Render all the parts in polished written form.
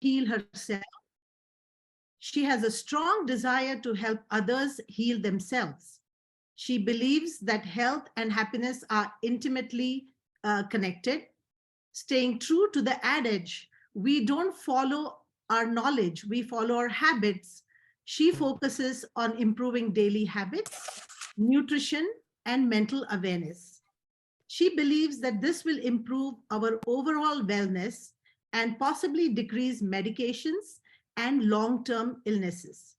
heal herself. She has a strong desire to help others heal themselves. She believes that health and happiness are intimately connected. Staying true to the adage, we don't follow our knowledge, we follow our habits. She focuses on improving daily habits, nutrition, and mental awareness. She believes that this will improve our overall wellness and possibly decrease medications and long term illnesses.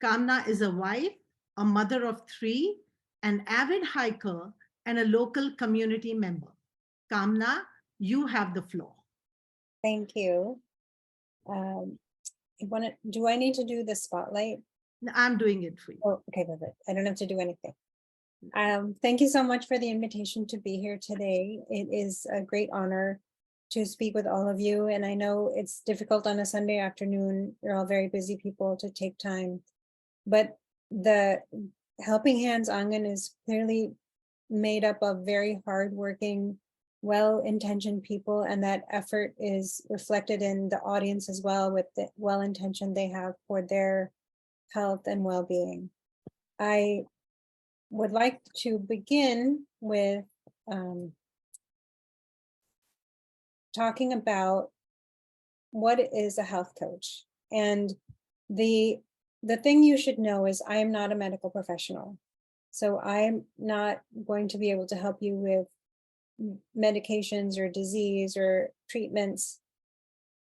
Kamna is a wife, a mother of three, an avid hiker, and a local community member. Kamna, you have the floor. Thank you. Do I need to do the spotlight? I'm doing it for you. Oh, okay, perfect. I don't have to do anything. Thank you so much for the invitation to be here today. It is a great honor to speak with all of you. And I know it's difficult on a Sunday afternoon. You're all very busy people to take time. But the Helping Hands Aangan is clearly made up of very hardworking, well-intentioned people, and that effort is reflected in the audience as well, with the well-intention they have for their health and well-being. I would like to begin with talking about what is a health coach. And the thing you should know is I am not a medical professional. So I'm not going to be able to help you with medications or disease or treatments.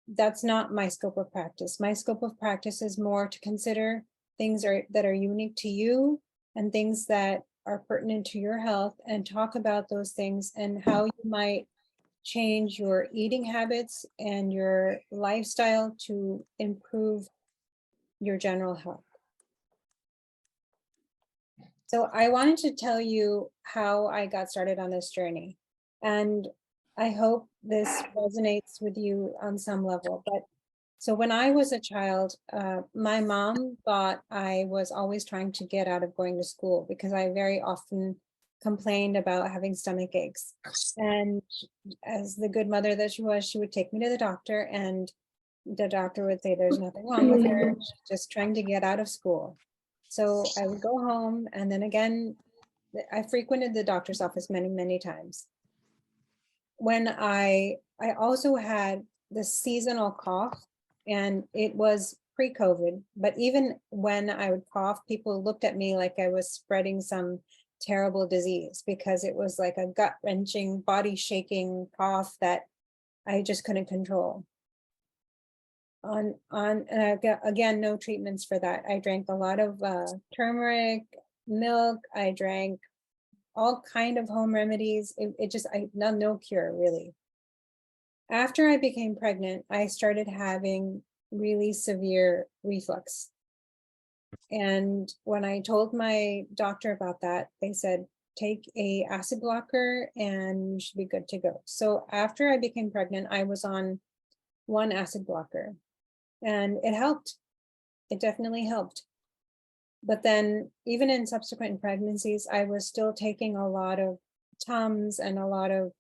That's not my scope of practice. My scope of practice is more to consider things that are unique to you and things that are pertinent to your health, and talk about those things and how you might change your eating habits and your lifestyle to improve your general health. So I wanted to tell you how I got started on this journey, and I hope this resonates with you on some level. But so when I was a child, my mom thought I was always trying to get out of going to school because I very often complained about having stomach aches. And as the good mother that she was, she would take me to the doctor, and the doctor would say there's nothing wrong with her, she's just trying to get out of school. So I would go home, and then again, I frequented the doctor's office many, many times. When I also had the seasonal cough, and it was pre-COVID, but even when I would cough, people looked at me like I was spreading some terrible disease, because it was like a gut-wrenching, body-shaking cough that I just couldn't control. And I got, again, no treatments for that. I drank a lot of turmeric, milk. I drank all kind of home remedies. No cure, really. After I became pregnant, I started having really severe reflux. And when I told my doctor about that, they said, take a acid blocker and you should be good to go. So after I became pregnant, I was on one acid blocker, and it helped. It definitely helped. But then even in subsequent pregnancies, I was still taking a lot of Tums and a lot of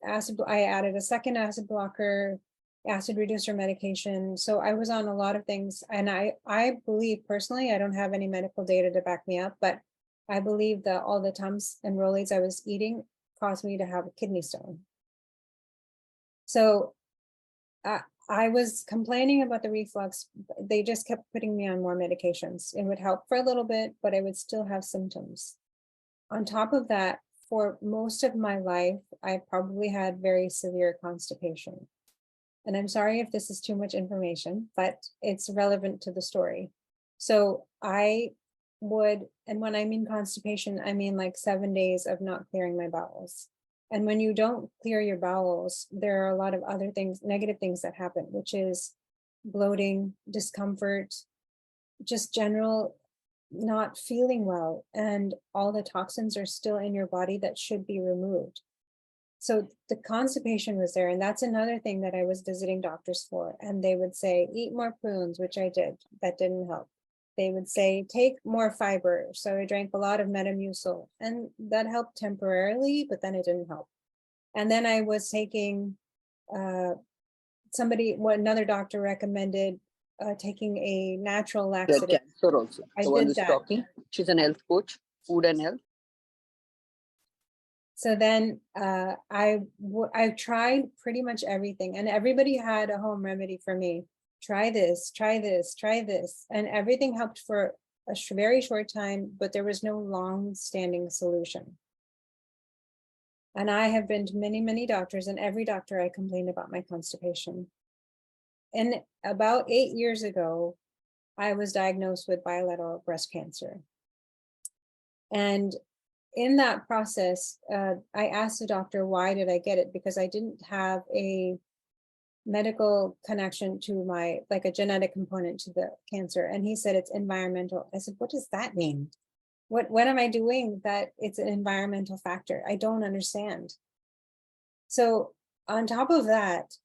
acid. I added a second acid blocker, acid reducer medication. So I was on a lot of things. And I believe personally, I don't have any medical data to back me up, but I believe that all the Tums and Rolaids I was eating caused me to have a kidney stone. So I was complaining about the reflux. They just kept putting me on more medications. It would help for a little bit, but I would still have symptoms. On top of that, for most of my life, I probably had very severe constipation. And I'm sorry if this is too much information, but it's relevant to the story. So I would, and when I mean constipation, I mean like 7 days of not clearing my bowels. And when you don't clear your bowels, there are a lot of other things, negative things that happen, which is bloating, discomfort, just general not feeling well, and all the toxins are still in your body that should be removed. So the constipation was there, and that's another thing that I was visiting doctors for. And they would say, eat more prunes, which I did. That didn't help. They would say, take more fiber. So I drank a lot of Metamucil, and that helped temporarily, but then it didn't help. And then I was taking another doctor recommended taking a natural Blood laxative. cancer also. I The one did who's that. talking. She's an health coach, food and health. So then I tried pretty much everything, and everybody had a home remedy for me. Try this, try this, try this. And everything helped for a very short time, but there was no long-standing solution. And I have been to many, many doctors, and every doctor I complained about my constipation. And about 8 years ago, I was diagnosed with bilateral breast cancer. And in that process, I asked the doctor, why did I get it? Because I didn't have a medical connection to like a genetic component to the cancer. And he said, it's environmental. I said, what does that mean? What am I doing that it's an environmental factor? I don't understand. So on top of that,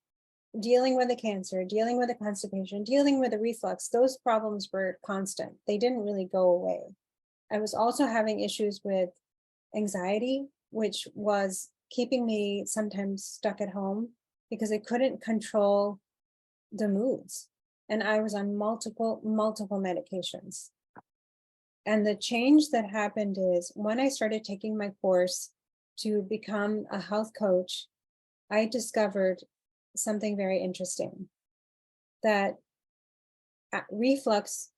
dealing with the cancer, dealing with the constipation, dealing with the reflux, those problems were constant. They didn't really go away. I was also having issues with anxiety, which was keeping me sometimes stuck at home because I couldn't control the moods. And I was on multiple medications. And the change that happened is when I started taking my course to become a health coach, I discovered something very interesting, that reflux,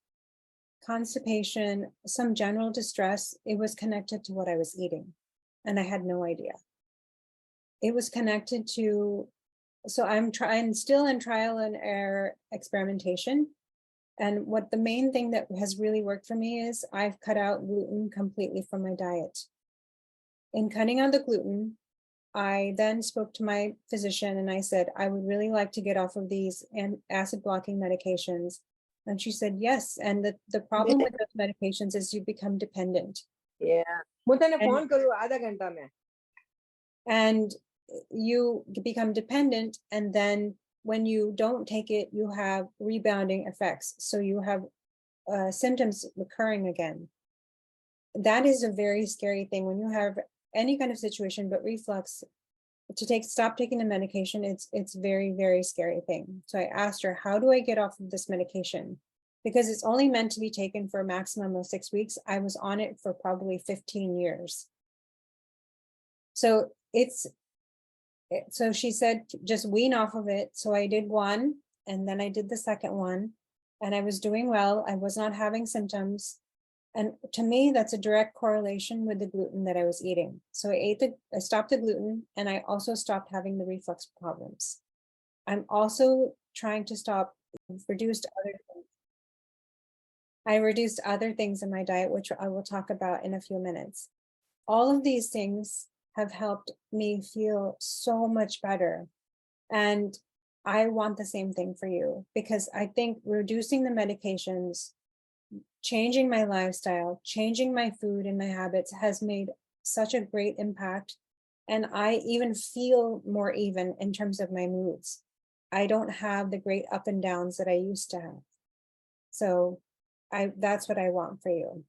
constipation, some general distress, it was connected to what I was eating. And I had no idea. It was connected to, so I'm still in trial and error experimentation. And what the main thing that has really worked for me is I've cut out gluten completely from my diet. In cutting out the gluten, I then spoke to my physician and I said, I would really like to get off of these acid blocking medications. And she said, yes. And the problem with those medications is you become dependent. Yeah. And you become dependent. And then when you don't take it, you have rebounding effects. So you have symptoms recurring again. That is a very scary thing when you have any kind of situation, but reflux, stop taking the medication, it's very, very scary thing. So I asked her, how do I get off of this medication? Because it's only meant to be taken for a maximum of 6 weeks. I was on it for probably 15 years. So she said, just wean off of it. So I did one, and then I did the second one, and I was doing well. I was not having symptoms. And to me, that's a direct correlation with the gluten that I was eating. So I stopped the gluten, and I also stopped having the reflux problems. I'm also trying to reduce other things. I reduced other things in my diet, which I will talk about in a few minutes. All of these things have helped me feel so much better. And I want the same thing for you, because I think reducing the medications, changing my lifestyle, changing my food and my habits has made such a great impact. And I even feel more even in terms of my moods. I don't have the great up and downs that I used to have. So that's what I want for you.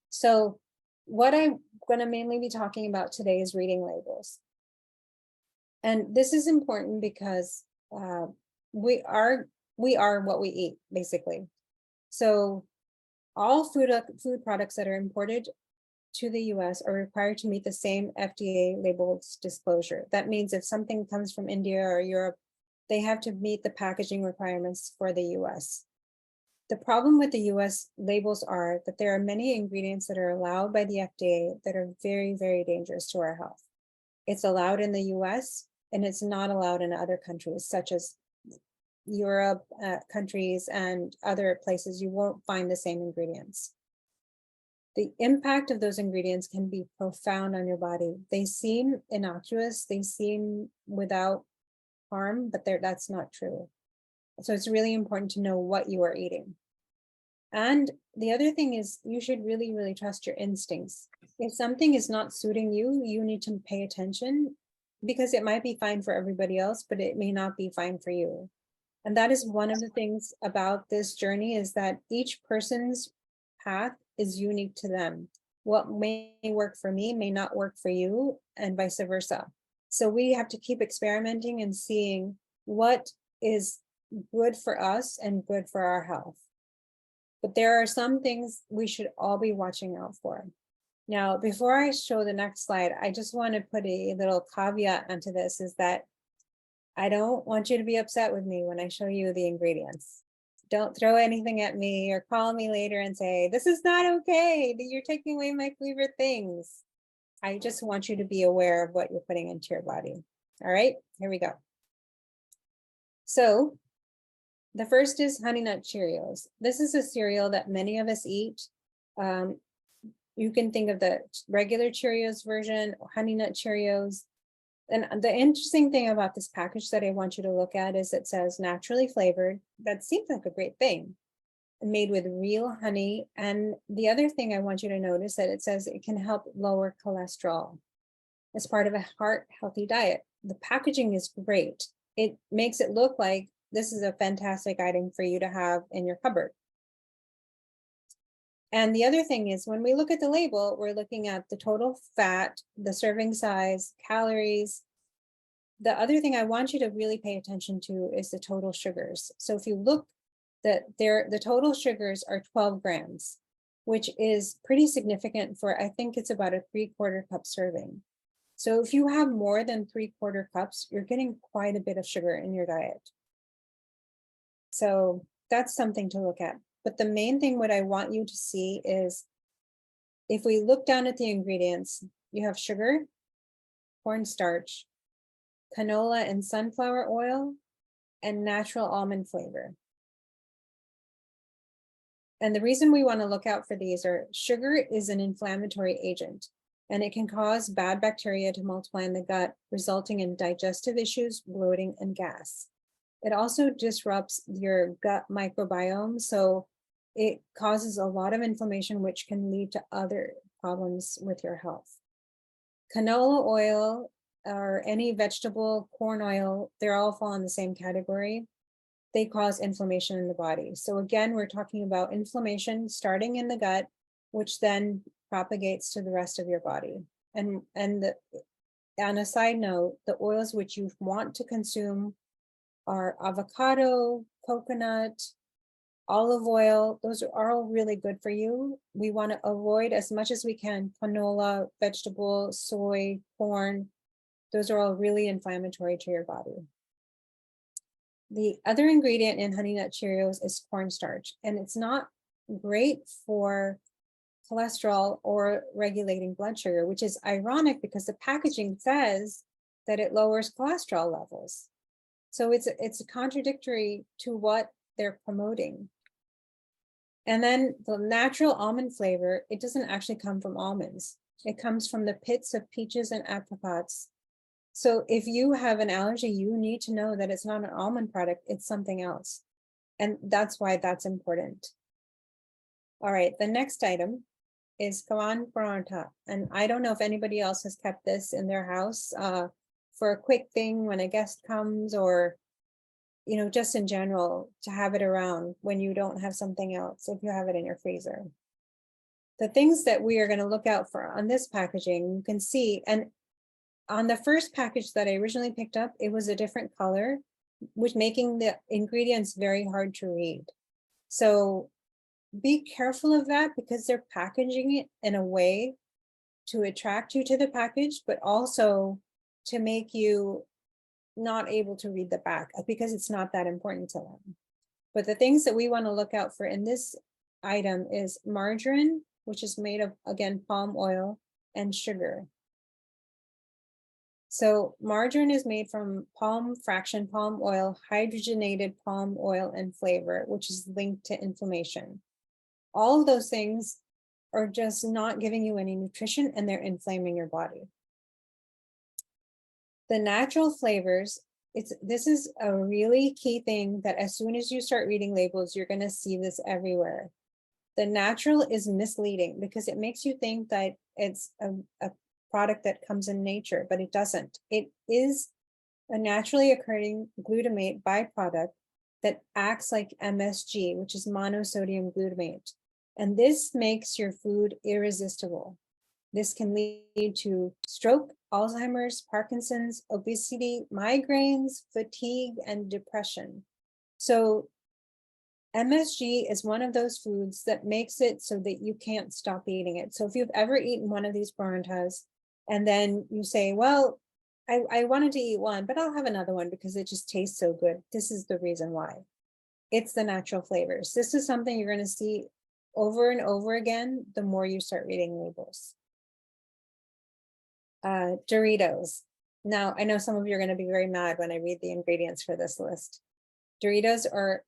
So what I'm going to mainly be talking about today is reading labels. And this is important because we are what we eat, basically. So all food products that are imported to the US are required to meet the same FDA labeled disclosure. That means if something comes from India or Europe, they have to meet the packaging requirements for the US. The problem with the US labels are that there are many ingredients that are allowed by the FDA that are very, very dangerous to our health. It's allowed in the US and it's not allowed in other countries, such as Europe countries and other places. You won't find the same ingredients. The impact of those ingredients can be profound on your body. They seem innocuous, they seem without harm, but that's not true. So it's really important to know what you are eating. And the other thing is you should really, really trust your instincts. If something is not suiting you, you need to pay attention, because it might be fine for everybody else, but it may not be fine for you. And that is one of the things about this journey, is that each person's path is unique to them. What may work for me may not work for you, and vice versa. So we have to keep experimenting and seeing what is good for us and good for our health. But there are some things we should all be watching out for. Now, before I show the next slide, I just want to put a little caveat onto this, is that I don't want you to be upset with me when I show you the ingredients. Don't throw anything at me or call me later and say, this is not okay, that you're taking away my favorite things. I just want you to be aware of what you're putting into your body. All right, here we go. So the first is Honey Nut Cheerios. This is a cereal that many of us eat. You can think of the regular Cheerios version, Honey Nut Cheerios. And the interesting thing about this package that I want you to look at is it says naturally flavored. That seems like a great thing. Made with real honey. And the other thing I want you to notice that it says it can help lower cholesterol as part of a heart healthy diet. The packaging is great. It makes it look like this is a fantastic item for you to have in your cupboard. And the other thing is, when we look at the label, we're looking at the total fat, the serving size, calories. The other thing I want you to really pay attention to is the total sugars. So if you look, the total sugars are 12 grams, which is pretty significant for, I think it's about a 3/4 cup serving. So if you have more than 3/4 cups, you're getting quite a bit of sugar in your diet. So that's something to look at. But the main thing what I want you to see is, if we look down at the ingredients, you have sugar, cornstarch, canola and sunflower oil, and natural almond flavor. And the reason we want to look out for these are, sugar is an inflammatory agent, and it can cause bad bacteria to multiply in the gut, resulting in digestive issues, bloating, and gas. It also disrupts your gut microbiome, so it causes a lot of inflammation, which can lead to other problems with your health. Canola oil or any vegetable, corn oil, they all fall in the same category. They cause inflammation in the body. So again, we're talking about inflammation starting in the gut, which then propagates to the rest of your body. And on a side note, the oils which you want to consume are avocado, coconut, olive oil. Those are all really good for you. We want to avoid as much as we can canola, vegetable, soy, corn. Those are all really inflammatory to your body. The other ingredient in Honey Nut Cheerios is cornstarch, and it's not great for cholesterol or regulating blood sugar, which is ironic because the packaging says that it lowers cholesterol levels. So it's contradictory to what they're promoting. And then the natural almond flavor, it doesn't actually come from almonds. It comes from the pits of peaches and apricots. So if you have an allergy, you need to know that it's not an almond product, it's something else. And that's why that's important. All right, the next item is kawan paratha. And I don't know if anybody else has kept this in their house for a quick thing when a guest comes, or just in general, to have it around when you don't have something else, if you have it in your freezer. The things that we are going to look out for on this packaging, you can see, and on the first package that I originally picked up, it was a different color, which making the ingredients very hard to read. So be careful of that, because they're packaging it in a way to attract you to the package, but also to make you not able to read the back, because it's not that important to them. But the things that we want to look out for in this item is margarine, which is made of, again, palm oil, and sugar. So margarine is made from fraction palm oil, hydrogenated palm oil, and flavor, which is linked to inflammation. All of those things are just not giving you any nutrition, and they're inflaming your body. The natural flavors, this is a really key thing that as soon as you start reading labels, you're going to see this everywhere. The natural is misleading because it makes you think that it's a product that comes in nature, but it doesn't. It is a naturally occurring glutamate byproduct that acts like MSG, which is monosodium glutamate. And this makes your food irresistible. This can lead to stroke, Alzheimer's, Parkinson's, obesity, migraines, fatigue, and depression. So MSG is one of those foods that makes it so that you can't stop eating it. So if you've ever eaten one of these paranthas and then you say, well, I wanted to eat one, but I'll have another one because it just tastes so good. This is the reason why. It's the natural flavors. This is something you're going to see over and over again the more you start reading labels. Doritos. Now, I know some of you are going to be very mad when I read the ingredients for this list. Doritos are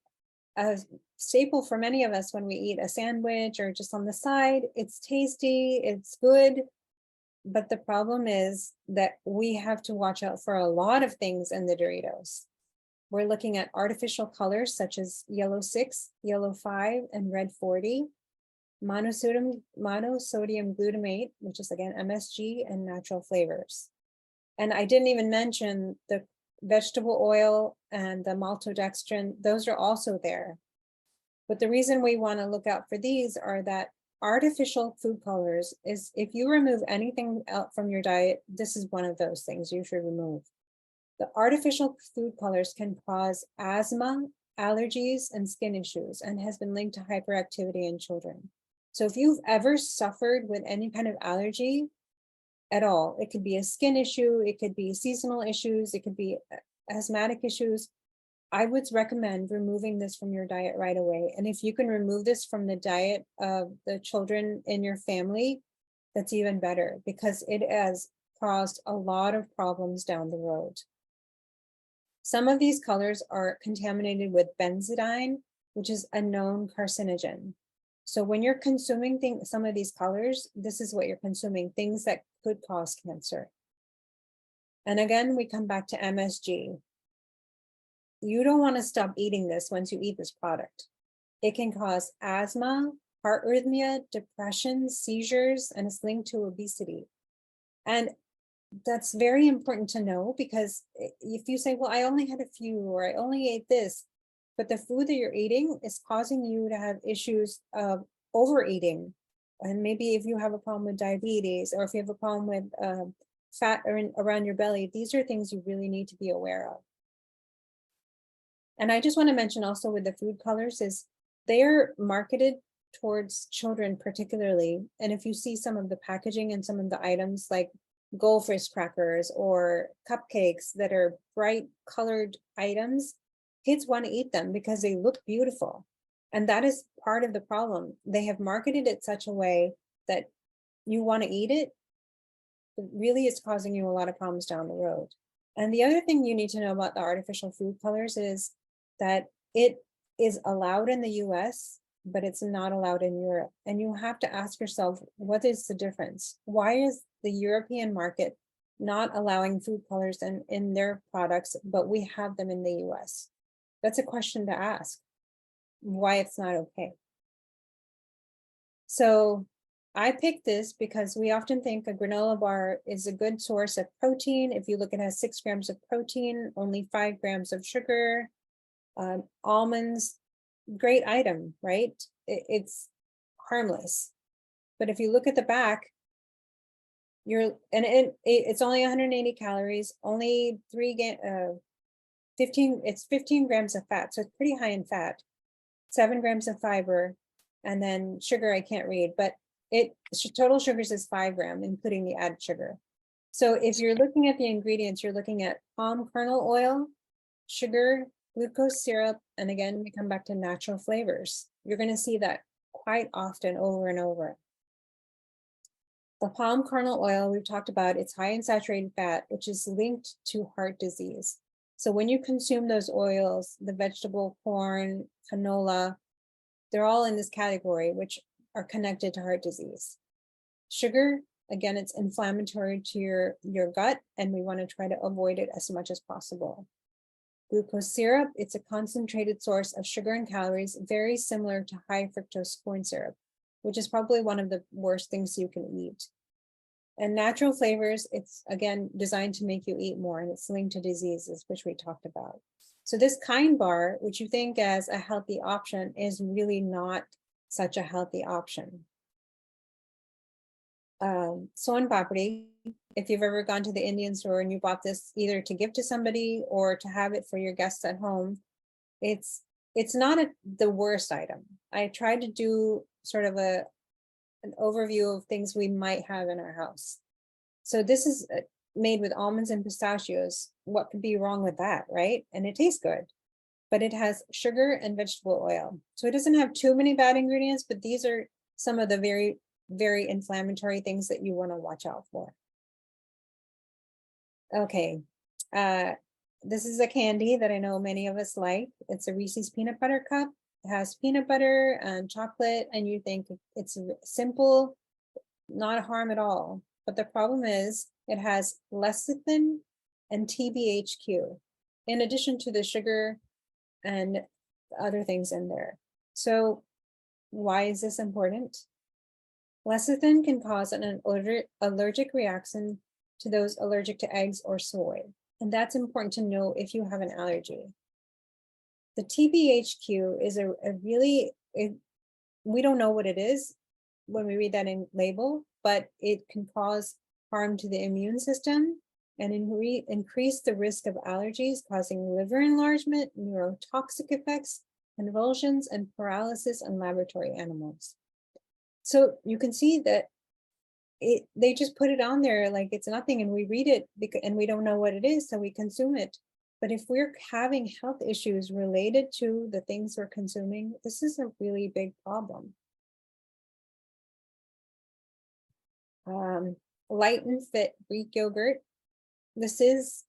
a staple for many of us when we eat a sandwich or just on the side. It's tasty, it's good. But the problem is that we have to watch out for a lot of things in the Doritos. We're looking at artificial colors such as yellow 6, yellow 5, and red 40, monosodium glutamate, which is again MSG, and natural flavors. And I didn't even mention the vegetable oil and the maltodextrin. Those are also there. But the reason we want to look out for these are that artificial food colors is, if you remove anything out from your diet, this is one of those things you should remove. The artificial food colors can cause asthma, allergies, and skin issues, and has been linked to hyperactivity in children. So if you've ever suffered with any kind of allergy at all, it could be a skin issue, it could be seasonal issues, it could be asthmatic issues, I would recommend removing this from your diet right away. And if you can remove this from the diet of the children in your family, that's even better, because it has caused a lot of problems down the road. Some of these colors are contaminated with benzidine, which is a known carcinogen. So when you're consuming some of these colors, this is what you're consuming, things that could cause cancer. And again, we come back to MSG. You don't want to stop eating this once you eat this product. It can cause asthma, heart arrhythmia, depression, seizures, and it's linked to obesity. And that's very important to know, because if you say, well, I only had a few, or I only ate this, but the food that you're eating is causing you to have issues of overeating. And maybe if you have a problem with diabetes, or if you have a problem with fat around your belly, these are things you really need to be aware of. And I just want to mention also with the food colors is they're marketed towards children particularly. And if you see some of the packaging and some of the items like goldfish crackers or cupcakes that are bright colored items, kids want to eat them because they look beautiful. And that is part of the problem. They have marketed it such a way that you want to eat it, but really it's causing you a lot of problems down the road. And the other thing you need to know about the artificial food colors is that it is allowed in the US, but it's not allowed in Europe. And you have to ask yourself, what is the difference? Why is the European market not allowing food colors in their products, but we have them in the US? That's a question to ask, why it's not okay. So I picked this because we often think a granola bar is a good source of protein. If you look, it has 6 grams of protein, only 5 grams of sugar. Almonds, great item, right? It's harmless. But if you look at the back, it's only 180 calories, only 15 grams of fat, so it's pretty high in fat, 7 grams of fiber, and then sugar I can't read, but total sugars is 5 grams, including the added sugar. So if you're looking at the ingredients, you're looking at palm kernel oil, sugar, glucose syrup, and again, we come back to natural flavors. You're going to see that quite often over and over. The palm kernel oil we've talked about, it's high in saturated fat, which is linked to heart disease. So when you consume those oils, the vegetable, corn, canola, they're all in this category, which are connected to heart disease. Sugar, again, it's inflammatory to your gut, and we want to try to avoid it as much as possible. Glucose syrup, it's a concentrated source of sugar and calories, very similar to high fructose corn syrup, which is probably one of the worst things you can eat. And natural flavors, it's again designed to make you eat more, and it's linked to diseases, which we talked about. So this kind bar, which you think as a healthy option, is really not such a healthy option. Soan papri. If you've ever gone to the Indian store and you bought this either to give to somebody or to have it for your guests at home, it's not the worst item. I tried to do sort of an overview of things we might have in our house. So this is made with almonds and pistachios. What could be wrong with that, right? And it tastes good, but it has sugar and vegetable oil. So it doesn't have too many bad ingredients, but these are some of the very, very inflammatory things that you want to watch out for. Okay, this is a candy that I know many of us like. It's a Reese's peanut butter cup. It has peanut butter and chocolate, and you think it's simple, not harm at all. But the problem is it has lecithin and TBHQ, in addition to the sugar and other things in there. So why is this important? Lecithin can cause an allergic reaction to those allergic to eggs or soy. And that's important to know if you have an allergy. The TBHQ is a really, we don't know what it is when we read that in label, but it can cause harm to the immune system and increase the risk of allergies, causing liver enlargement, neurotoxic effects, convulsions, and paralysis in laboratory animals. So you can see that they just put it on there like it's nothing, and we read it and we don't know what it is, so we consume it. But if we're having health issues related to the things we're consuming, this is a really big problem. Light and Fit Greek yogurt. This is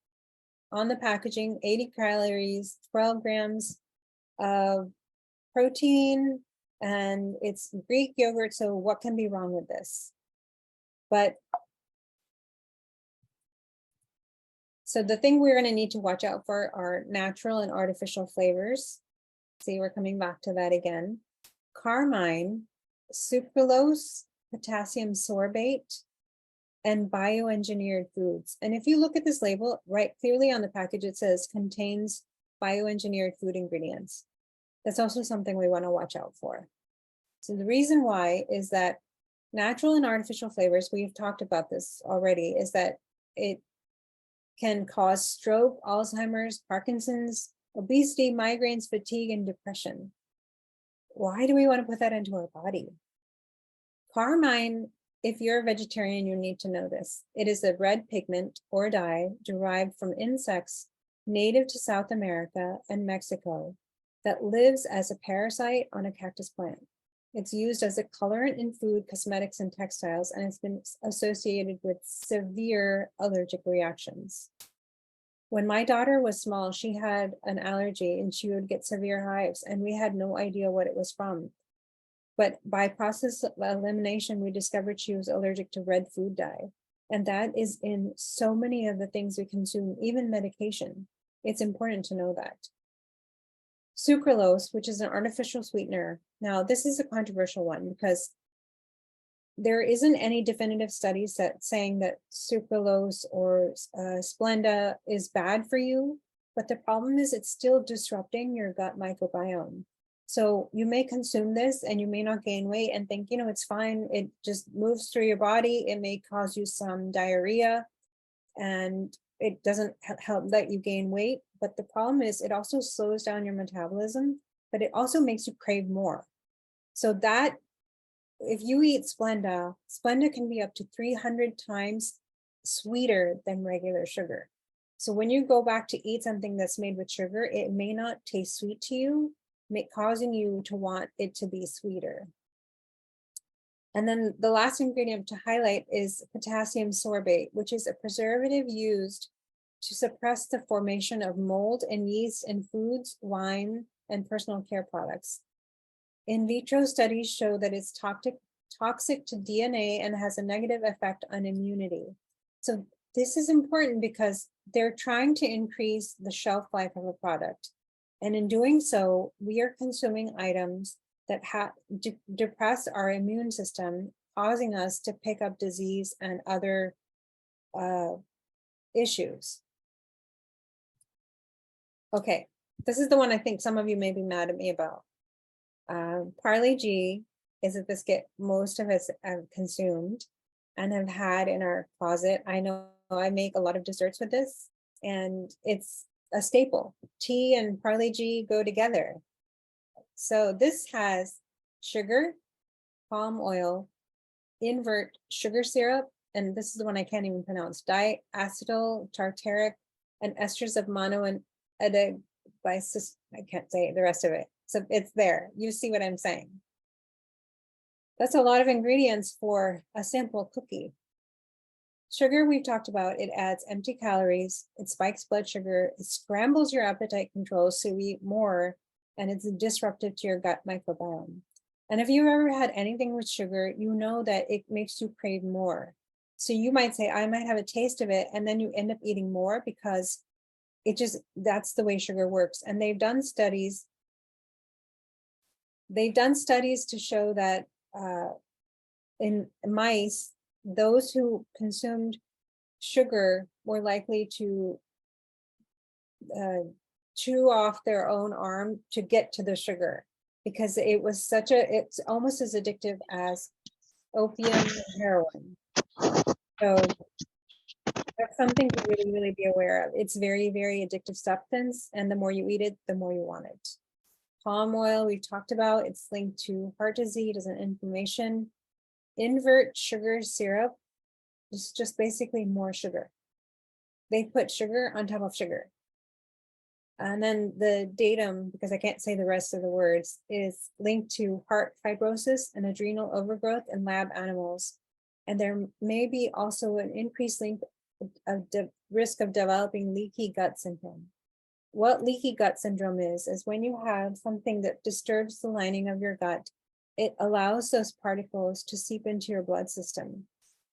on the packaging, 80 calories, 12 grams of protein, and it's Greek yogurt, so what can be wrong with this? But so the thing we're going to need to watch out for are natural and artificial flavors. See, we're coming back to that again. Carmine, sucralose, potassium sorbate, and bioengineered foods. And if you look at this label, right clearly on the package, it says contains bioengineered food ingredients. That's also something we want to watch out for. So the reason why is that natural and artificial flavors, we've talked about this already, is that it can cause stroke, Alzheimer's, Parkinson's, obesity, migraines, fatigue, and depression. Why do we want to put that into our body? Carmine, if you're a vegetarian, you need to know this. It is a red pigment or dye derived from insects native to South America and Mexico that lives as a parasite on a cactus plant. It's used as a colorant in food, cosmetics, and textiles, and it's been associated with severe allergic reactions. When my daughter was small, she had an allergy and she would get severe hives, and we had no idea what it was from. But by process of elimination, we discovered she was allergic to red food dye. And that is in so many of the things we consume, even medication. It's important to know that. Sucralose, which is an artificial sweetener. Now, this is a controversial one because there isn't any definitive studies that saying that sucralose or Splenda is bad for you, but the problem is it's still disrupting your gut microbiome. So you may consume this and you may not gain weight and think, it's fine. It just moves through your body. It may cause you some diarrhea and it doesn't help let you gain weight. But the problem is it also slows down your metabolism, but it also makes you crave more. So that if you eat Splenda can be up to 300 times sweeter than regular sugar. So when you go back to eat something that's made with sugar, it may not taste sweet to you, causing you to want it to be sweeter. And then the last ingredient to highlight is potassium sorbate, which is a preservative used to suppress the formation of mold and yeast in foods, wine, and personal care products. In vitro studies show that it's toxic to DNA and has a negative effect on immunity. So this is important because they're trying to increase the shelf life of a product. And in doing so, we are consuming items that depress our immune system, causing us to pick up disease and other issues. Okay, this is the one I think some of you may be mad at me about. Parley G is a biscuit most of us have consumed. and have had in our closet. I know I make a lot of desserts with this, and it's a staple. Tea and Parley G go together. So this has sugar, palm oil, invert sugar syrup, and this is the one I can't even pronounce, diacetyl tartaric, and esters of mono and edebicis. I can't say the rest of it. So it's there. You see what I'm saying? That's a lot of ingredients for a simple cookie. Sugar, we've talked about, it adds empty calories, it spikes blood sugar, it scrambles your appetite control so you eat more, and it's disruptive to your gut microbiome. And if you've ever had anything with sugar, you know that it makes you crave more. So you might say, I might have a taste of it, and then you end up eating more because it just, that's the way sugar works. And they've done studies to show that in mice, those who consumed sugar were likely to chew off their own arm to get to the sugar, because it was it's almost as addictive as opium and heroin. So that's something to really, really be aware of. It's very, very addictive substance, and the more you eat it, the more you want it. Palm oil, we've talked about, it's linked to heart disease and inflammation. Invert sugar syrup is just basically more sugar. They put sugar on top of sugar. And then the datum, because I can't say the rest of the words, is linked to heart fibrosis and adrenal overgrowth in lab animals. And there may be also an increased link of risk of developing leaky gut syndrome. What leaky gut syndrome is when you have something that disturbs the lining of your gut, it allows those particles to seep into your blood system.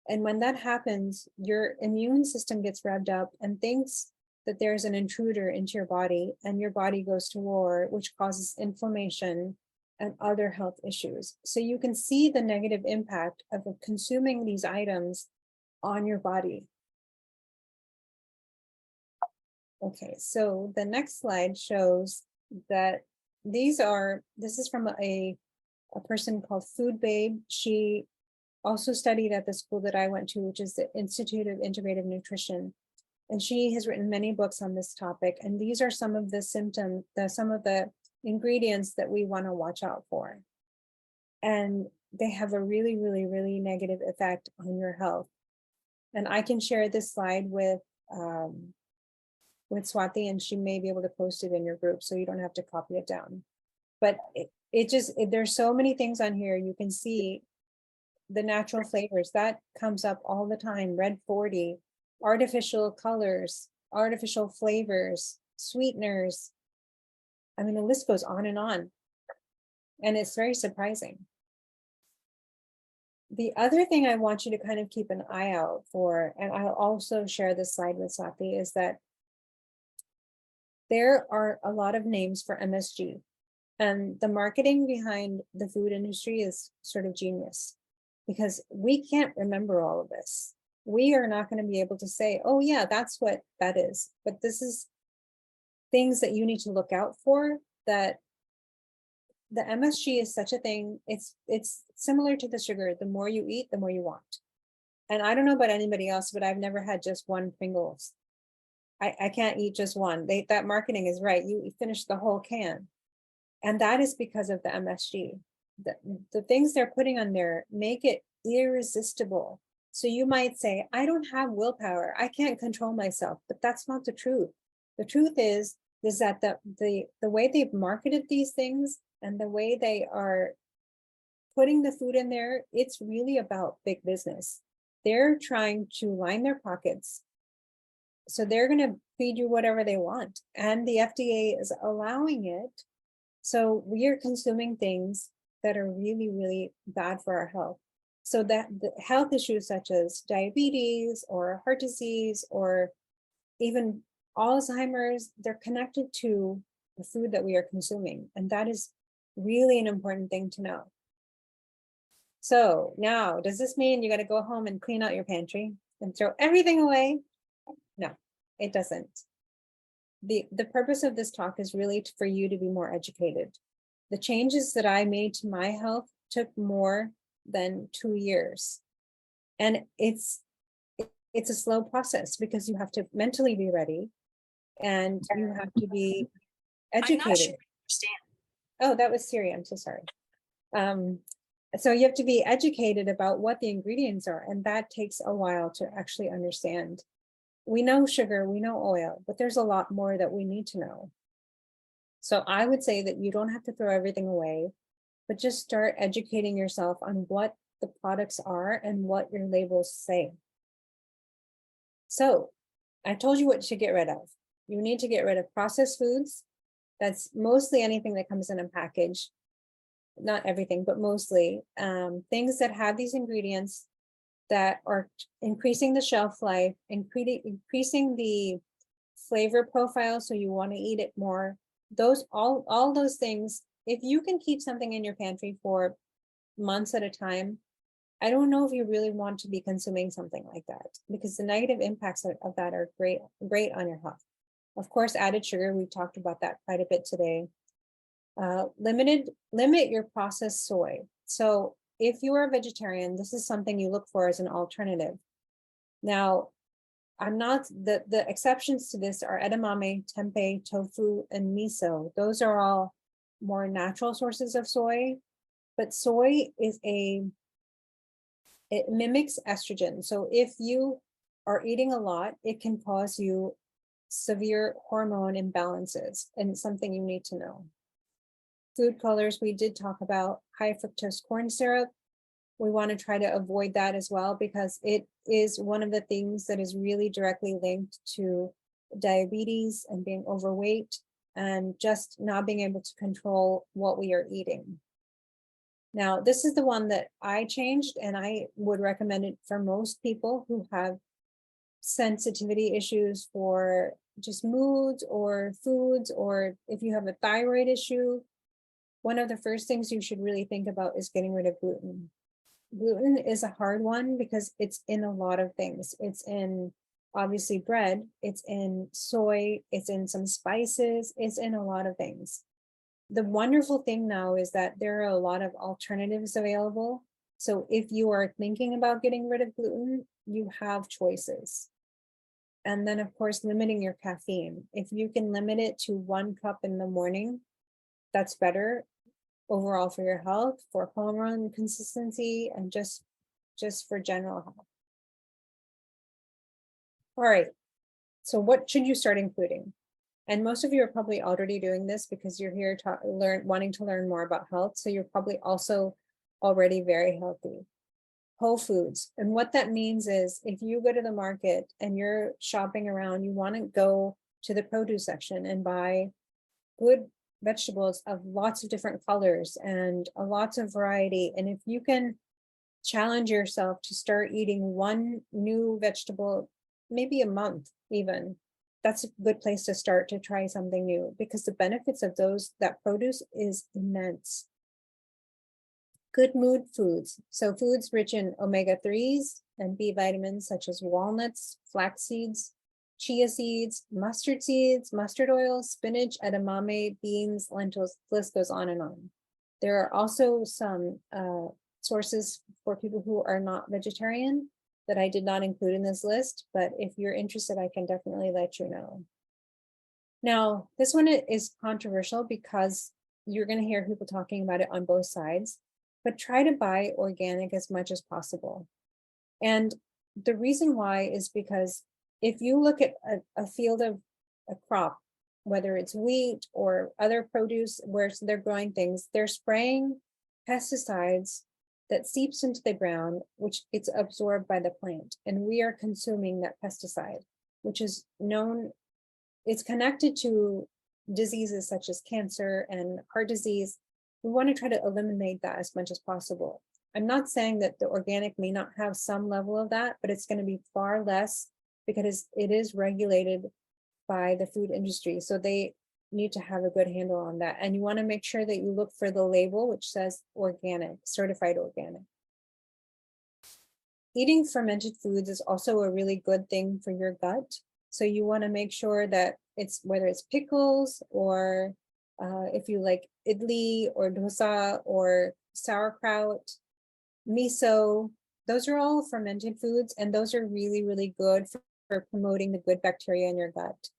And when that happens, your immune system gets revved up and thinks that there's an intruder into your body, and your body goes to war, which causes inflammation and other health issues. So you can see the negative impact of consuming these items on your body. Okay, so the next slide shows that this is from a person called Food Babe. She also studied at the school that I went to, which is the Institute of Integrative Nutrition. And she has written many books on this topic. And these are some of the symptoms, some of the ingredients that we want to watch out for. And they have a really, really, really negative effect on your health. And I can share this slide with Swati, and she may be able to post it in your group so you don't have to copy it down. But there's so many things on here. You can see the natural flavors that comes up all the time. Red 40, artificial colors, artificial flavors, sweeteners. I mean, the list goes on. And it's very surprising. The other thing I want you to kind of keep an eye out for, and I'll also share this slide with Swati, is that there are a lot of names for MSG, and the marketing behind the food industry is sort of genius, because we can't remember all of this. We are not going to be able to say, oh yeah, that's what that is. But this is things that you need to look out for, that the MSG is such a thing. It's similar to the sugar. The more you eat, the more you want. And I don't know about anybody else, but I've never had just one Pringles. I can't eat just one. That marketing is right. You finish the whole can. And that is because of the MSG. The things they're putting on there make it irresistible. So you might say, I don't have willpower. I can't control myself, but that's not the truth. The truth is that the way they've marketed these things and the way they are putting the food in there, it's really about big business. They're trying to line their pockets. So they're going to feed you whatever they want. And the FDA is allowing it. So we are consuming things that are really, really bad for our health. So that the health issues such as diabetes or heart disease or even Alzheimer's, they're connected to the food that we are consuming. And that is really an important thing to know. So now, does this mean you got to go home and clean out your pantry and throw everything away? No, it doesn't. The purpose of this talk is really for you to be more educated. The changes that I made to my health took more than 2 years. And it's a slow process because you have to mentally be ready and you have to be educated. Oh, that was Siri. I'm so sorry. So you have to be educated about what the ingredients are, and that takes a while to actually understand. We know sugar, we know oil, but there's a lot more that we need to know. So I would say that you don't have to throw everything away, but just start educating yourself on what the products are and what your labels say. So I told you what to get rid of. You need to get rid of processed foods. That's mostly anything that comes in a package. Not everything, but mostly things that have these ingredients that are increasing the shelf life, increasing the flavor profile, so you want to eat it more. Those all those things, if you can keep something in your pantry for months at a time, I don't know if you really want to be consuming something like that, because the negative impacts of that are great on your health. Of course, added sugar, we've talked about that quite a bit today. Limit your processed soy. So if you are a vegetarian, this is something you look for as an alternative. Now, I'm not, the exceptions to this are edamame, tempeh, tofu, and miso. Those are all more natural sources of soy, but soy is it mimics estrogen. So if you are eating a lot, it can cause you severe hormone imbalances, and it's something you need to know. Food colors, we did talk about high fructose corn syrup. We want to try to avoid that as well, because it is one of the things that is really directly linked to diabetes and being overweight and just not being able to control what we are eating. Now, this is the one that I changed, and I would recommend it for most people who have sensitivity issues for just moods or foods, or if you have a thyroid issue. One of the first things you should really think about is getting rid of gluten. Gluten is a hard one because it's in a lot of things. It's in obviously bread, it's in soy, it's in some spices, it's in a lot of things. The wonderful thing now is that there are a lot of alternatives available. So if you are thinking about getting rid of gluten, you have choices. And then of course, limiting your caffeine. If you can limit it to 1 cup in the morning, that's better overall for your health, for hormone consistency, and just for general health. All right, so what should you start including? And most of you are probably already doing this because you're here wanting to learn more about health. So you're probably also already very healthy. Whole foods. And what that means is if you go to the market and you're shopping around, you want to go to the produce section and buy good vegetables of lots of different colors and lots of variety. And if you can challenge yourself to start eating one new vegetable, maybe a month even, that's a good place to start to try something new, because the benefits of that produce is immense. Good mood foods. So foods rich in omega-3s and B vitamins such as walnuts, flax seeds, chia seeds, mustard oil, spinach, edamame, beans, lentils, the list goes on and on. There are also some sources for people who are not vegetarian that I did not include in this list, but if you're interested, I can definitely let you know. Now, this one is controversial because you're going to hear people talking about it on both sides, but try to buy organic as much as possible. And the reason why is because if you look at a field of a crop, whether it's wheat or other produce where they're growing things, they're spraying pesticides that seeps into the ground, which gets absorbed by the plant. And we are consuming that pesticide, which is known, it's connected to diseases such as cancer and heart disease. We want to try to eliminate that as much as possible. I'm not saying that the organic may not have some level of that, but it's going to be far less because it is regulated by the food industry. So they need to have a good handle on that. And you want to make sure that you look for the label, which says organic, certified organic. Eating fermented foods is also a really good thing for your gut. So you want to make sure that whether it's pickles or if you like idli or dosa or sauerkraut, miso, those are all fermented foods, and those are really, really good for promoting the good bacteria in your gut.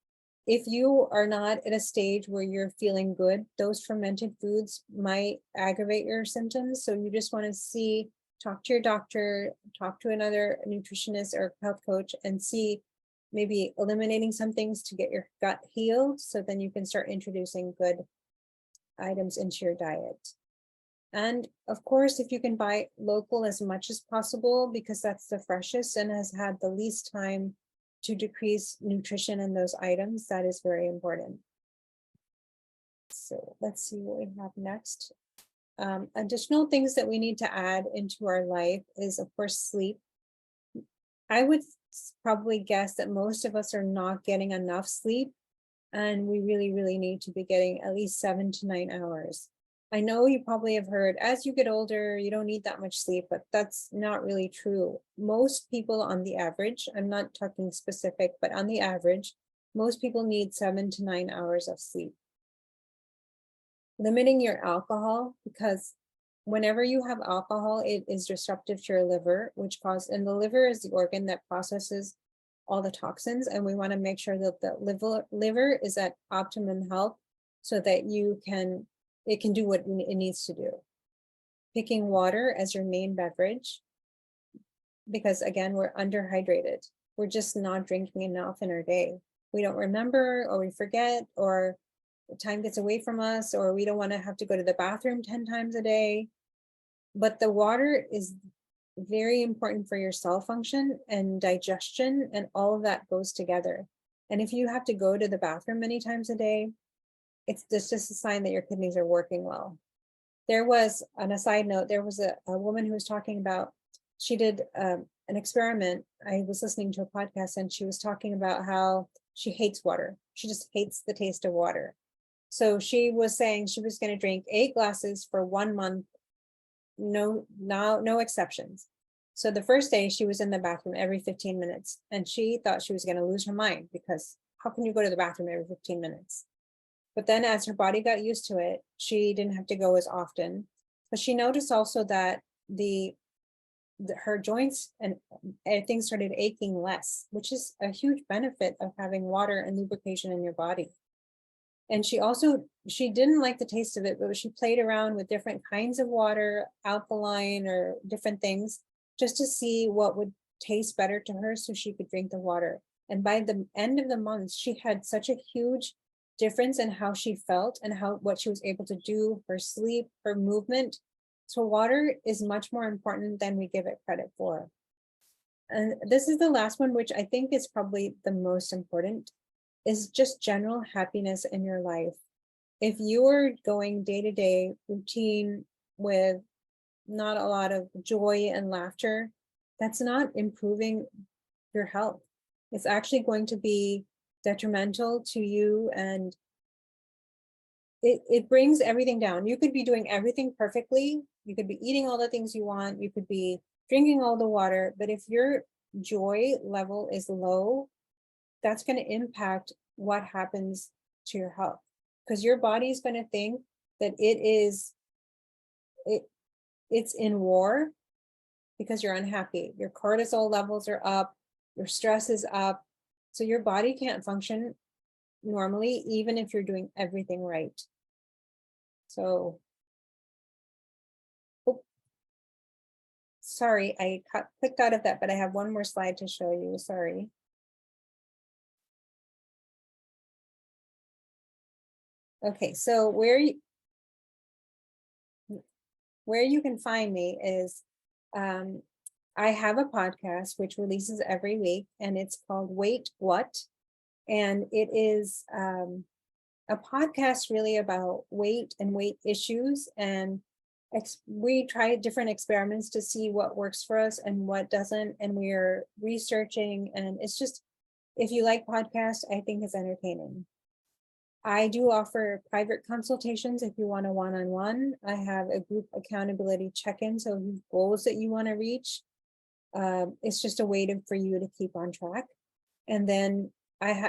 If you are not at a stage where you're feeling good, those fermented foods might aggravate your symptoms. So you just want to talk to your doctor, talk to another nutritionist or health coach, and see maybe eliminating some things to get your gut healed. So then you can start introducing good items into your diet. And of course, if you can buy local as much as possible, because that's the freshest and has had the least time to decrease nutrition in those items, that is very important. So let's see what we have next. Additional things that we need to add into our life is, of course, sleep. I would probably guess that most of us are not getting enough sleep, and we really, really need to be getting at least 7 to 9 hours. I know you probably have heard, as you get older, you don't need that much sleep, but that's not really true. Most people on the average, I'm not talking specific, but on the average, most people need 7 to 9 hours of sleep. Limiting your alcohol, because whenever you have alcohol, it is disruptive to your liver, and the liver is the organ that processes all the toxins, and we want to make sure that the liver is at optimum health so that it can do what it needs to do. Picking water as your main beverage, because again, we're underhydrated. We're just not drinking enough in our day. We don't remember, or we forget, or time gets away from us, or we don't want to have to go to the bathroom 10 times a day. But the water is very important for your cell function and digestion, and all of that goes together. And if you have to go to the bathroom many times a day, it's just a sign that your kidneys are working well. There was, on a side note, there was a woman who was talking about, she did an experiment. I was listening to a podcast, and she was talking about how she hates water. She just hates the taste of water. So she was saying she was going to drink 8 glasses for 1 month, no exceptions. So the first day she was in the bathroom every 15 minutes, and she thought she was going to lose her mind, because how can you go to the bathroom every 15 minutes? But then as her body got used to it, she didn't have to go as often. But she noticed also that her joints and everything started aching less, which is a huge benefit of having water and lubrication in your body. And she didn't like the taste of it, but she played around with different kinds of water, alkaline or different things, just to see what would taste better to her so she could drink the water. And by the end of the month, she had such a huge difference in how she felt and what she was able to do, her sleep, her movement. So water is much more important than we give it credit for. And this is the last one, which I think is probably the most important, is just general happiness in your life. If you're going day-to-day routine with not a lot of joy and laughter, that's not improving your health. It's actually going to be detrimental to you, and it brings everything down. You could be doing everything perfectly. You could be eating all the things you want. You could be drinking all the water. But if your joy level is low, that's going to impact what happens to your health, because your body is going to think that it's in war because you're unhappy. Your cortisol levels are up, your stress is up. So your body can't function normally, even if you're doing everything right. So, sorry, I clicked out of that, but I have one more slide to show you. Sorry. Okay, so where you can find me is, I have a podcast which releases every week, and it's called Wait What? And it is a podcast really about weight and weight issues. And we try different experiments to see what works for us and what doesn't. And we're researching, and it's just, if you like podcasts, I think it's entertaining. I do offer private consultations if you want a one-on-one. I have a group accountability check-in, so goals that you want to reach. It's just a way for you to keep on track. And then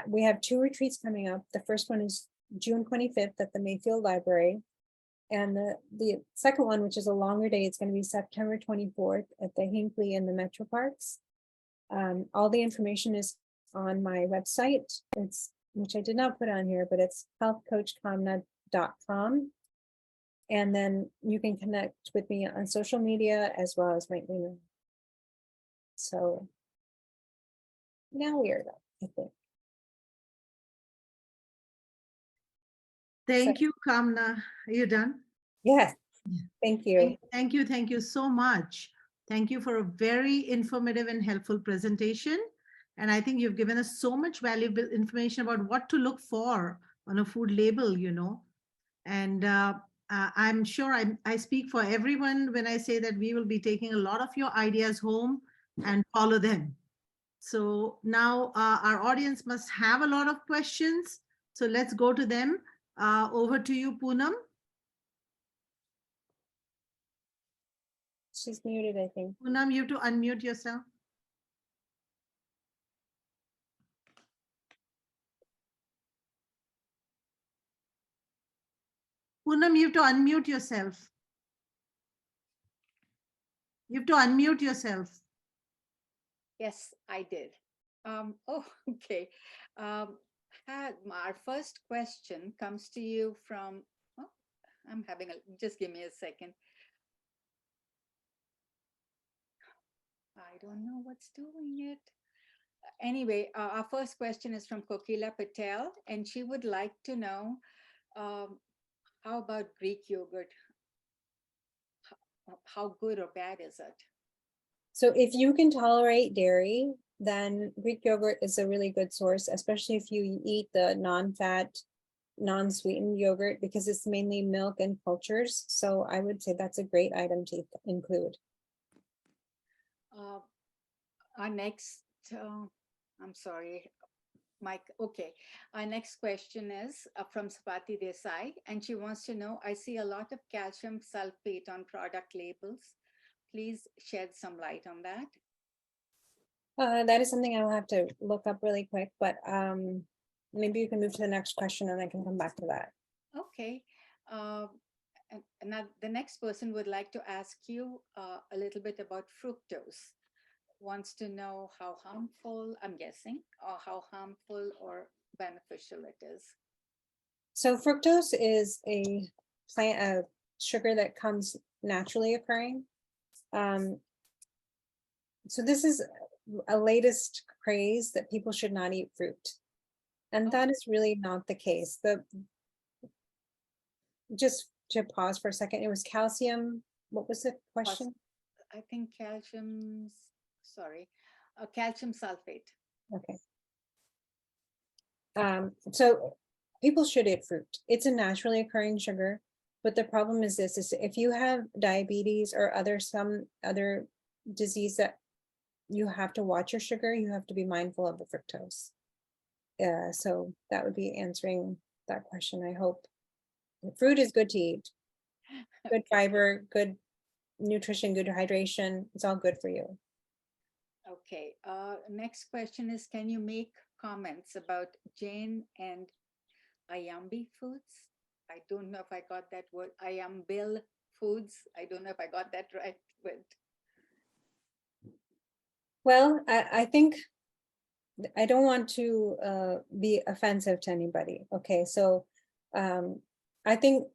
we have 2 retreats coming up. The first one is June 25th at the Mayfield Library. And the second one, which is a longer day, it's going to be September 24th at the Hinkley in the Metro Parks. All the information is on my website. It's, which I did not put on here, but it's healthcoachkamna.com. And then you can connect with me on social media as well as my email. So now we are done, I think. Thank you, Kamna. Are you done? Yes, Yeah. thank you. Thank you. Thank you so much. Thank you for a very informative and helpful presentation. And I think you've given us so much valuable information about what to look for on a food label, you know. And I'm sure I speak for everyone when I say that we will be taking a lot of your ideas home and follow them. So now our audience must have a lot of questions. So let's go to them. Over to you, Poonam. She's muted, I think. Poonam, you have to unmute yourself. Poonam, you have to unmute yourself. You have to unmute yourself. Yes, I did. Oh, okay. Our first question comes to you from, oh, I'm having a, just give me a second. I don't know what's doing it. Anyway, our first question is from Kokila Patel, and she would like to know, how about Greek yogurt? How good or bad is it? So if you can tolerate dairy, then Greek yogurt is a really good source, especially if you eat the non-fat, non-sweetened yogurt, because it's mainly milk and cultures. So I would say that's a great item to include. Our next, I'm sorry, Mike. Okay. Our next question is from Swati Desai, and she wants to know, I see a lot of calcium sulfate on product labels. Please shed some light on that. That is something I'll have to look up really quick, but maybe you can move to the next question and I can come back to that. Okay. And now the next person would like to ask you a little bit about fructose. Wants to know how harmful, I'm guessing, or how harmful or beneficial it is. So fructose is a plant sugar that comes naturally occurring. So this is a latest craze that people should not eat fruit. And that is really not the case. Just to pause for a second, it was calcium. What was the question? I think calcium sulfate. Okay. So people should eat fruit. It's a naturally occurring sugar, but the problem is this: is if you have diabetes or some other disease that you have to watch your sugar, you have to be mindful of the fructose. So that would be answering that question, I hope. Fruit is good to eat. Good fiber, good nutrition, good hydration. It's all good for you. Okay. Next question is, can you make comments about Jane and Ayambi foods? I don't know if I got that word. Ayambil foods. I don't know if I got that right. But Well, I think I don't want to be offensive to anybody. Okay, so I think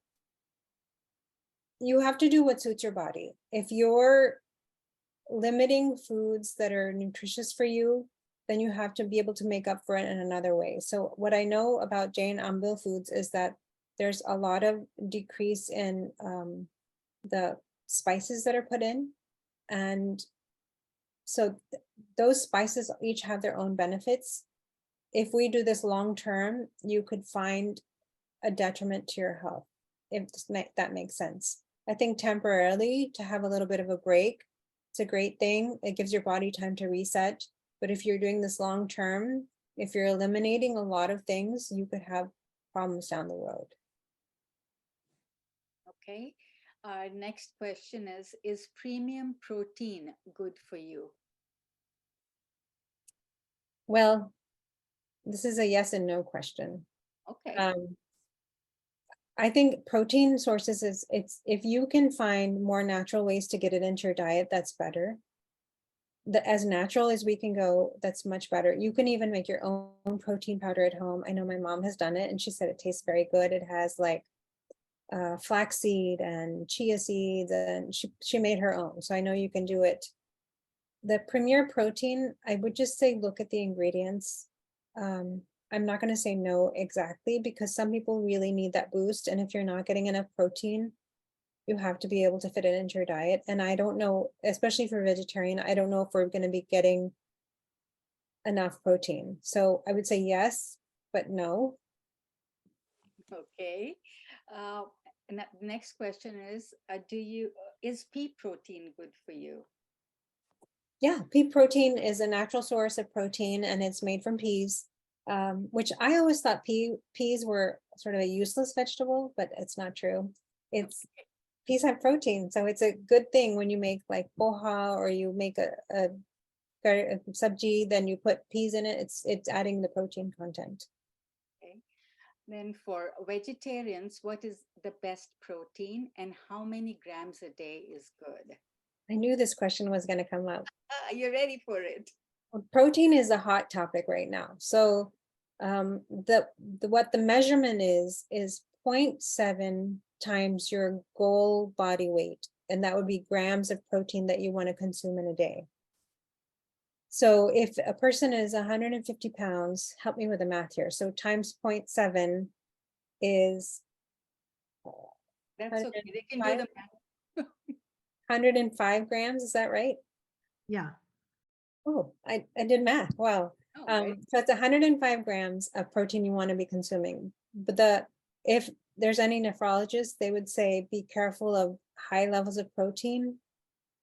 you have to do what suits your body. If you're limiting foods that are nutritious for you, then you have to be able to make up for it in another way. So what I know about Jane Ambil foods is that there's a lot of decrease in the spices that are put in. And so those spices each have their own benefits. If we do this long term, you could find a detriment to your health, if that makes sense. I think temporarily to have a little bit of a break, it's a great thing. It gives your body time to reset. But if you're doing this long term, if you're eliminating a lot of things, you could have problems down the road. okay. Next question is premium protein good for you? Well, this is a yes and no question. Okay. I think protein sources it's if you can find more natural ways to get it into your diet, that's better. As natural as we can go, that's much better. You can even make your own protein powder at home. I know my mom has done it and she said it tastes very good. It has like flaxseed and chia seeds, and she made her own. So I know you can do it. The Premier Protein, I would just say look at the ingredients. I'm not going to say no exactly because some people really need that boost. And if you're not getting enough protein, you have to be able to fit it into your diet. And I don't know, especially for vegetarian, I don't know if we're going to be getting enough protein. So I would say yes, but no. Okay. And the next question is, is pea protein good for you? Yeah, pea protein is a natural source of protein and it's made from peas, which I always thought peas were sort of a useless vegetable, but it's not true. Peas have protein, so it's a good thing when you make like poha or you make a sabji, then you put peas in it. It's adding the protein content. Okay. Then for vegetarians, what is the best protein and how many grams a day is good? I knew this question was going to come up. You're ready for it. Protein is a hot topic right now. So what the measurement is 0.7 times your goal body weight. And that would be grams of protein that you want to consume in a day. So if a person is 150 pounds, help me with the math here. So times 0.7 is That's okay. They can do the math. 105 grams. Is that right? Yeah. Oh, I did math. Wow. Oh, right. So it's 105 grams of protein you want to be consuming. But if there's any nephrologists, they would say be careful of high levels of protein.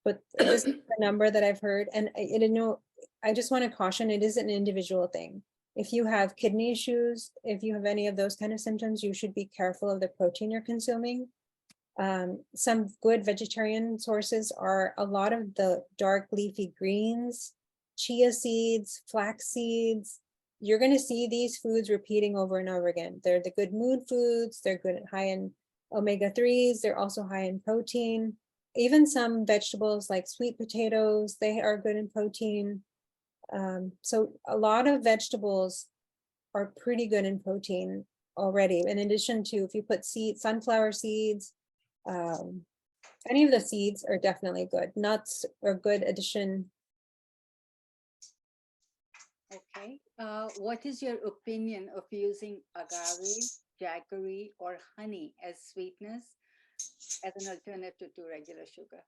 But this is the number that I've heard. And I just want to caution, it is an individual thing. If you have kidney issues, if you have any of those kind of symptoms, you should be careful of the protein you're consuming. Some good vegetarian sources are a lot of the dark leafy greens, chia seeds, flax seeds. You're going to see these foods repeating over and over again. They're the good mood foods. They're good, high in omega-3s. They're also high in protein. Even some vegetables like sweet potatoes, they are good in protein. So a lot of vegetables are pretty good in protein already. In addition to, if you put sunflower seeds, any of the seeds are definitely good. Nuts are good addition. Okay. What is your opinion of using agave, jaggery, or honey as sweetness as an alternative to regular sugar?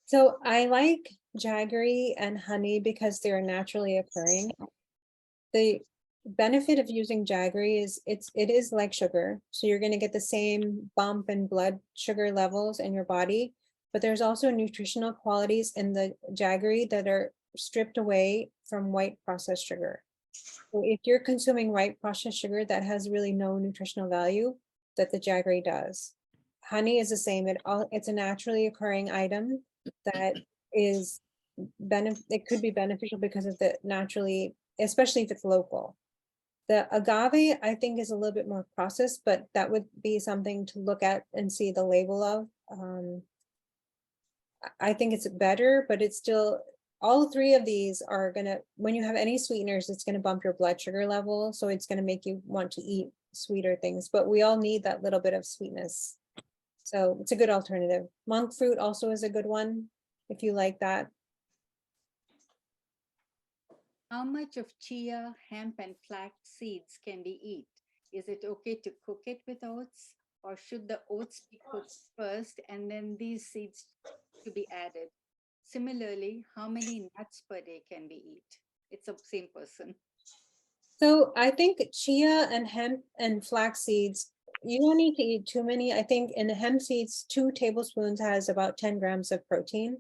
So I like jaggery and honey because they're naturally occurring. The benefit of using jaggery is it is like sugar. So you're going to get the same bump in blood sugar levels in your body, but there's also nutritional qualities in the jaggery that are stripped away from white processed sugar. So if you're consuming white processed sugar, that has really no nutritional value that the jaggery does. Honey is the same. It's a naturally occurring item that is it could be beneficial because of the naturally, especially if it's local. The agave, I think, is a little bit more processed, but that would be something to look at and see the label of. I think it's better, but it's still, all three of these are gonna, when you have any sweeteners, it's gonna bump your blood sugar level. So it's gonna make you want to eat sweeter things, but we all need that little bit of sweetness. So it's a good alternative. Monk fruit also is a good one, if you like that. How much of chia, hemp, and flax seeds can we eat? Is it okay to cook it with oats, or should the oats be cooked first and then these seeds to be added? Similarly, how many nuts per day can we eat? It's the same person. So I think chia and hemp and flax seeds, you don't need to eat too many. I think in the hemp seeds, 2 tablespoons has about 10 grams of protein.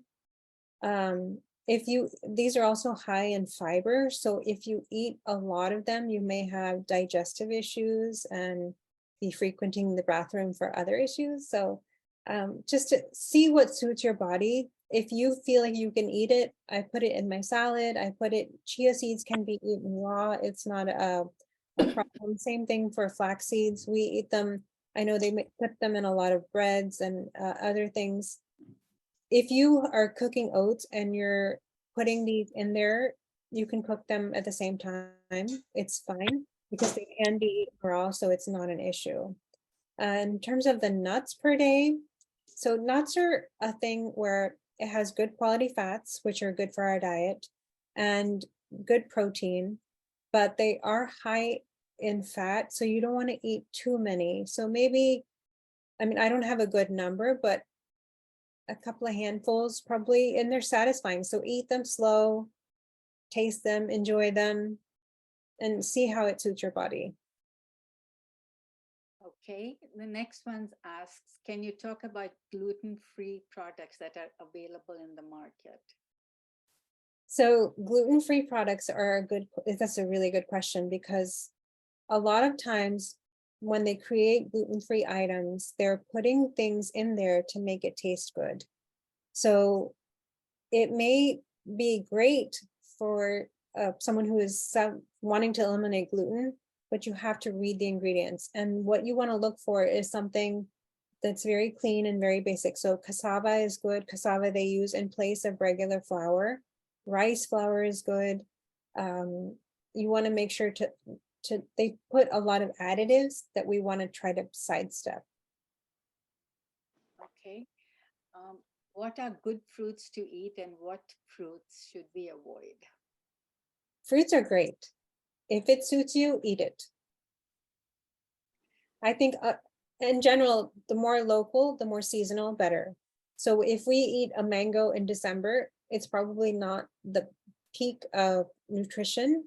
These are also high in fiber. So if you eat a lot of them, you may have digestive issues and be frequenting the bathroom for other issues. So just to see what suits your body. If you feel like you can eat it, I put it in my salad. Chia seeds can be eaten raw. It's not a problem. Same thing for flax seeds. We eat them I know they put them in a lot of breads and other things. If you are cooking oats and you're putting these in there, you can cook them at the same time. It's fine because they can be eaten raw, so it's not an issue. In terms of the nuts per day, so nuts are a thing where it has good quality fats, which are good for our diet, and good protein, but they are high in fat, so you don't want to eat too many. So maybe, I mean, I don't have a good number, but a couple of handfuls probably, and they're satisfying. So eat them slow, taste them, enjoy them, and see how it suits your body. Okay, the next one asks, can you talk about gluten-free products that are available in the market? So gluten-free products are that's a really good question, because a lot of times when they create gluten-free items, they're putting things in there to make it taste good. So it may be great for someone who is wanting to eliminate gluten, but you have to read the ingredients. And what you want to look for is something that's very clean and very basic. So cassava is good. Cassava they use in place of regular flour. Rice flour is good. You want to make sure they put a lot of additives that we want to try to sidestep. Okay. What are good fruits to eat and what fruits should we avoid? Fruits are great. If it suits you, eat it. I think in general, the more local, the more seasonal, better. So if we eat a mango in December, it's probably not the peak of nutrition.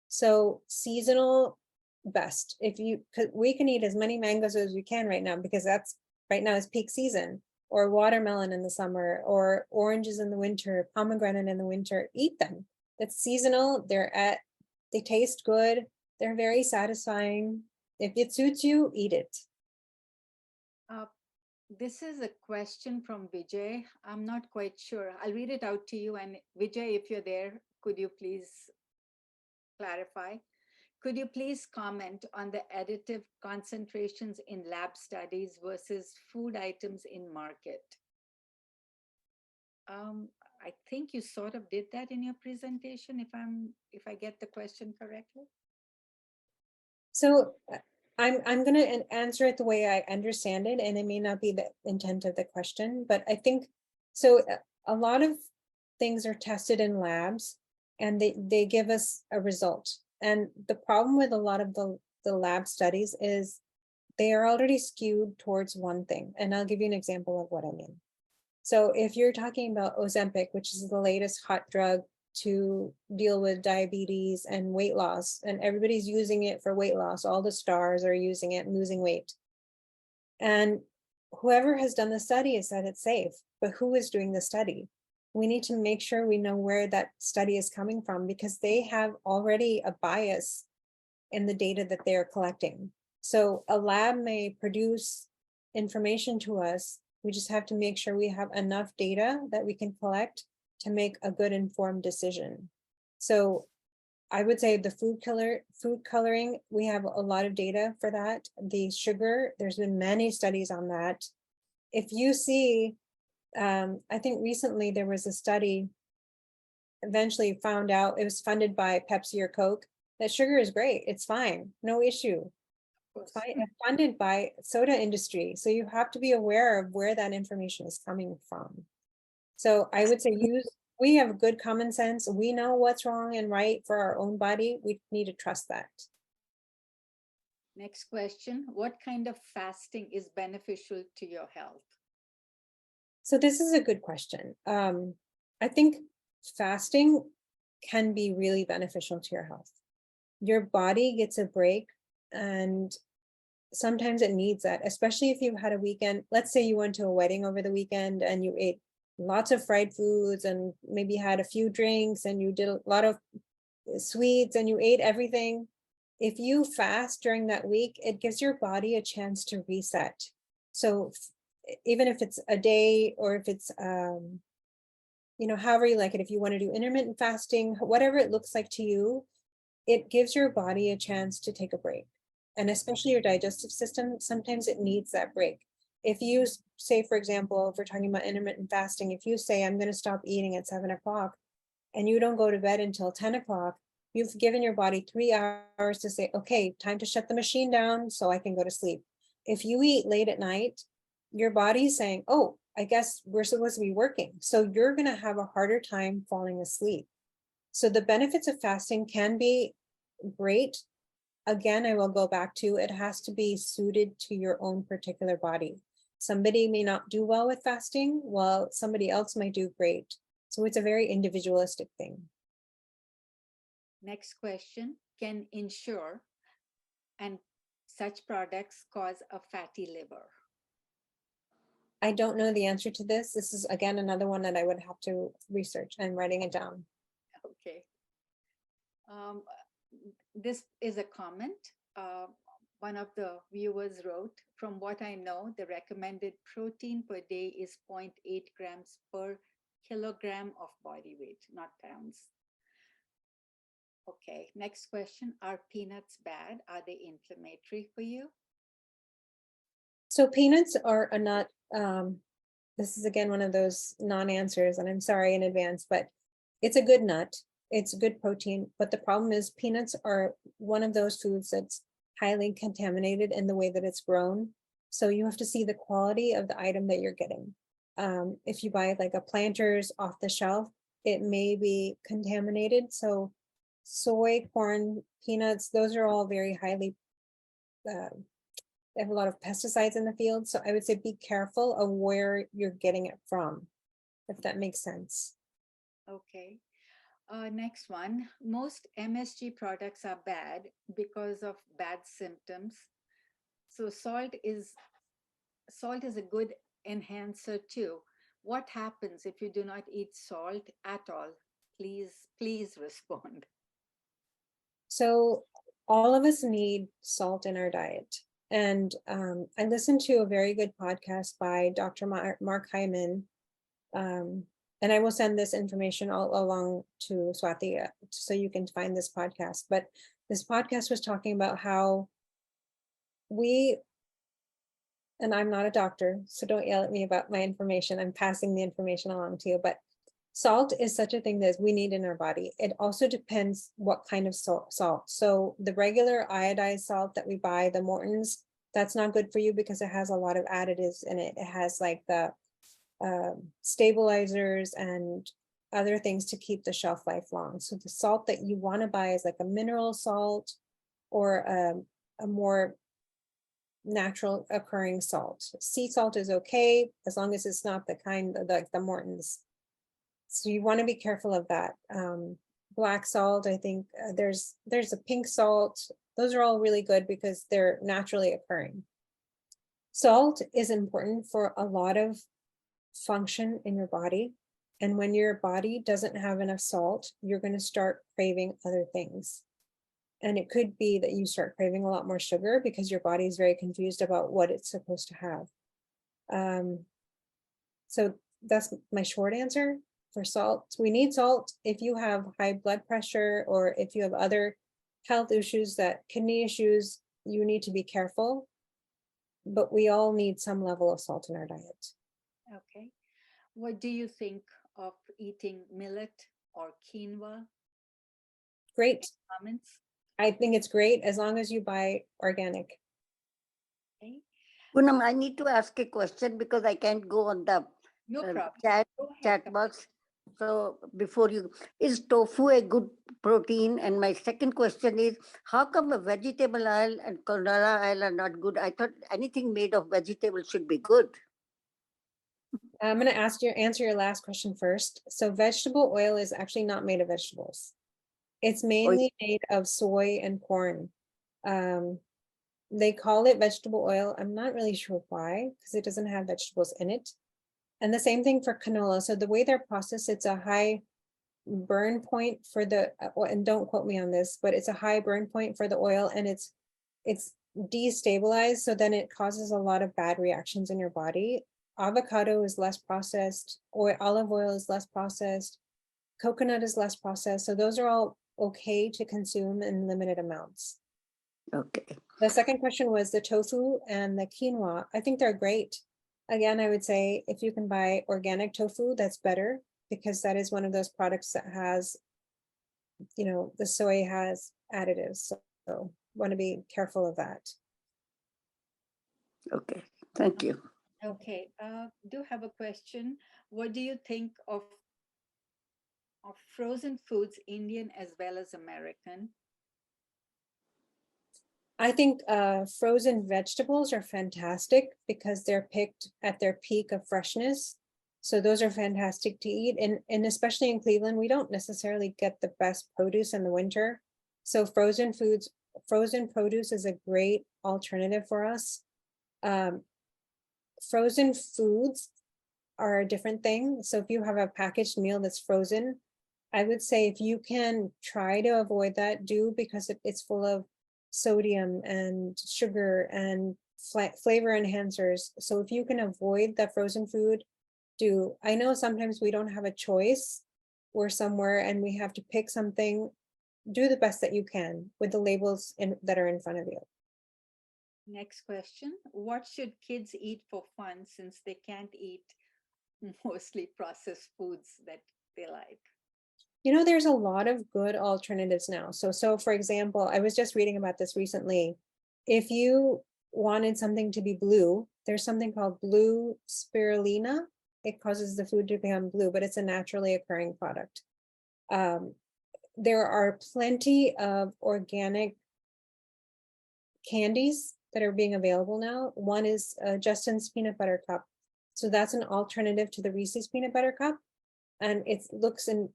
So seasonal, best. We can eat as many mangoes as we can right now, because that's right now is peak season, or watermelon in the summer, or oranges in the winter, pomegranate in the winter. Eat them. It's seasonal. They taste good. They're very satisfying. If it suits you, eat it. This is a question from Vijay. I'm not quite sure. I'll read it out to you. And Vijay, if you're there, could you please clarify? Could you please comment on the additive concentrations in lab studies versus food items in market? I think you sort of did that in your presentation, if I get the question correctly. So I'm going to answer it the way I understand it, and it may not be the intent of the question, but I think so. A lot of things are tested in labs, and they give us a result. And the problem with a lot of the lab studies is they are already skewed towards one thing. And I'll give you an example of what I mean. So if you're talking about Ozempic, which is the latest hot drug to deal with diabetes and weight loss, and everybody's using it for weight loss, all the stars are using it and losing weight. And whoever has done the study has said it's safe, but who is doing the study? We need to make sure we know where that study is coming from, because they have already a bias in the data that they're collecting. So a lab may produce information to us. We just have to make sure we have enough data that we can collect to make a good informed decision. So I would say the food coloring, we have a lot of data for that. The sugar, there's been many studies on that. If you see, I think recently there was a study, eventually found out it was funded by Pepsi or Coke, that sugar is great. It's fine, no issue. It's funded by soda industry. So you have to be aware of where that information is coming from. So I would say we have good common sense. We know what's wrong and right for our own body. We need to trust that. Next question. What kind of fasting is beneficial to your health? So this is a good question. I think fasting can be really beneficial to your health. Your body gets a break, and sometimes it needs that, especially if you've had a weekend. Let's say you went to a wedding over the weekend and you ate lots of fried foods and maybe had a few drinks and you did a lot of sweets and you ate everything. If you fast during that week, it gives your body a chance to reset. So even if it's a day, or if it's however you like it, if you want to do intermittent fasting, whatever it looks like to you, it gives your body a chance to take a break. And especially your digestive system, sometimes it needs that break. If you say, for example, if we're talking about intermittent fasting, if you say, I'm going to stop eating at 7 o'clock and you don't go to bed until 10 o'clock, you've given your body 3 hours to say, okay, time to shut the machine down so I can go to sleep. If you eat late at night, your body's saying, oh, I guess we're supposed to be working. So you're going to have a harder time falling asleep. So the benefits of fasting can be great. Again, I will go back to, it has to be suited to your own particular body. Somebody may not do well with fasting, while somebody else might do great. So it's a very individualistic thing. Next question, can ensure and such products cause a fatty liver? I don't know the answer to this. This is, again, another one that I would have to research. I'm writing it down. Okay. This is a comment. One of the viewers wrote, from what I know, the recommended protein per day is 0.8 grams per kilogram of body weight, not pounds. Okay, next question. Are peanuts bad? Are they inflammatory for you? So peanuts are a nut. This is again one of those non-answers, and I'm sorry in advance, but it's a good nut. It's a good protein, but the problem is peanuts are one of those foods that's highly contaminated in the way that it's grown. So you have to see the quality of the item that you're getting. If you buy like a Planters off the shelf, it may be contaminated. So soy, corn, peanuts, those are all very highly, they have a lot of pesticides in the field. So I would say be careful of where you're getting it from, if that makes sense. Okay. Next one. Most MSG products are bad because of bad symptoms. So salt is a good enhancer too. What happens if you do not eat salt at all? Please respond. So all of us need salt in our diet. And I listened to a very good podcast by Dr. Mark Hyman. And I will send this information all along to Swati so you can find this podcast. But this podcast was talking about how and I'm not a doctor, so don't yell at me about my information. I'm passing the information along to you. But salt is such a thing that we need in our body. It also depends what kind of salt. So the regular iodized salt that we buy, the Morton's, that's not good for you because it has a lot of additives in it. It has like the stabilizers and other things to keep the shelf life long. So the salt that you want to buy is like a mineral salt or a more natural occurring salt. Sea salt is okay as long as it's not the kind like the Morton's. So you want to be careful of that. Black salt, I think there's a pink salt. Those are all really good because they're naturally occurring. Salt is important for a lot of function in your body. And when your body doesn't have enough salt, you're going to start craving other things. And it could be that you start craving a lot more sugar because your body is very confused about what it's supposed to have. So that's my short answer for salt. We need salt if you have high blood pressure or if you have other health issues, that kidney issues, you need to be careful. But we all need some level of salt in our diet. Okay. What do you think of eating millet or quinoa? Great. Comments? I think it's great as long as you buy organic. Okay. Poonam, I need to ask a question because I can't go on the No problem. chat Go ahead, chat box. So before you, is tofu a good protein? And my second question is, how come a vegetable oil and canola oil are not good? I thought anything made of vegetables should be good. I'm going to answer your last question first. So vegetable oil is actually not made of vegetables. It's mainly made of soy and corn. They call it vegetable oil. I'm not really sure why, because it doesn't have vegetables in it. And the same thing for canola. So the way they're processed, it's a high burn point for the, and don't quote me on this, but it's a high burn point for the oil, and it's destabilized. So then it causes a lot of bad reactions in your body. Avocado is less processed, or olive oil is less processed. Coconut is less processed. So those are all okay to consume in limited amounts. Okay. The second question was the tofu and the quinoa. I think they're great. Again, I would say if you can buy organic tofu, that's better because that is one of those products that has, you know, the soy has additives. So want to be careful of that. Okay. Thank you. Okay, do have a question. What do you think of frozen foods, Indian as well as American? I think frozen vegetables are fantastic because they're picked at their peak of freshness. So those are fantastic to eat. And especially in Cleveland, we don't necessarily get the best produce in the winter. So frozen produce is a great alternative for us. Frozen foods are a different thing. So if you have a packaged meal that's frozen, I would say if you can try to avoid that, do, because it's full of sodium and sugar and flavor enhancers. So if you can avoid that frozen food, do. I know sometimes we don't have a choice. We're somewhere and we have to pick something. Do the best that you can with the labels that are in front of you. Next question. What should kids eat for fun since they can't eat mostly processed foods that they like? You know, there's a lot of good alternatives now. So for example, I was just reading about this recently. If you wanted something to be blue, there's something called blue spirulina. It causes the food to become blue, but it's a naturally occurring product. There are plenty of organic candies that are being available now. One is Justin's Peanut Butter Cup. So that's an alternative to the Reese's Peanut Butter Cup. And it looks and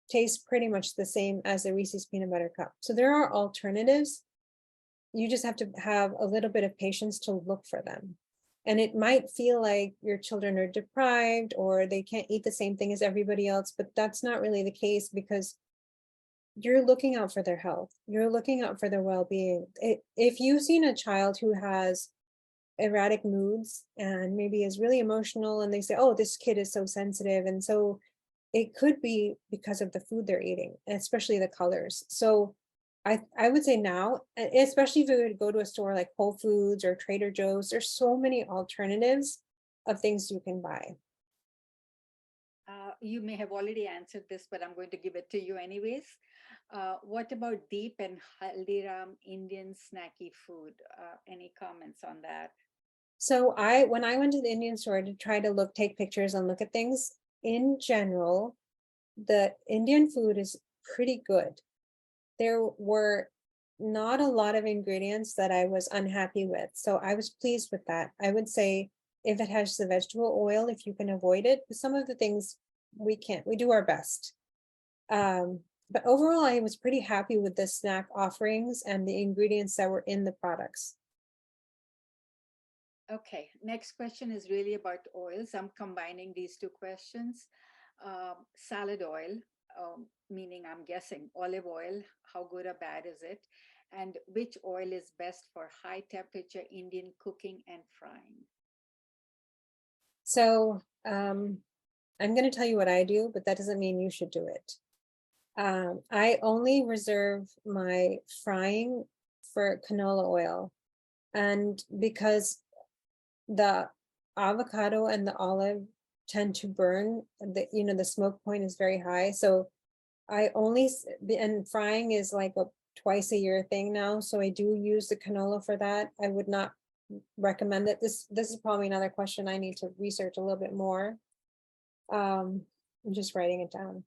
tastes pretty much the same as the Reese's Peanut Butter Cup. So there are alternatives. You just have to have a little bit of patience to look for them. And it might feel like your children are deprived or they can't eat the same thing as everybody else, but that's not really the case because you're looking out for their health. You're looking out for their well-being. If you've seen a child who has erratic moods and maybe is really emotional and they say, oh, this kid is so sensitive. And so it could be because of the food they're eating, especially the colors. So I would say now, especially if you would go to a store like Whole Foods or Trader Joe's, there's so many alternatives of things you can buy. You may have already answered this, but I'm going to give it to you anyways. What about Deep and Haldiram Indian snacky food? Any comments on that? So when I went to the Indian store to try to take pictures and look at things, in general, the Indian food is pretty good. There were not a lot of ingredients that I was unhappy with. So I was pleased with that. I would say if it has the vegetable oil, if you can avoid it, some of the things we can't, we do our best. But overall, I was pretty happy with the snack offerings and the ingredients that were in the products. Okay, next question is really about oils. I'm combining these two questions. Salad oil, meaning I'm guessing olive oil, how good or bad is it? And which oil is best for high temperature Indian cooking and frying? So I'm going to tell you what I do, but that doesn't mean you should do it. I only reserve my frying for canola oil. And because the avocado and the olive tend to burn, the smoke point is very high. So and frying is like a twice a year thing now. So I do use the canola for that. I would not recommend it. This is probably another question I need to research a little bit more. I'm just writing it down.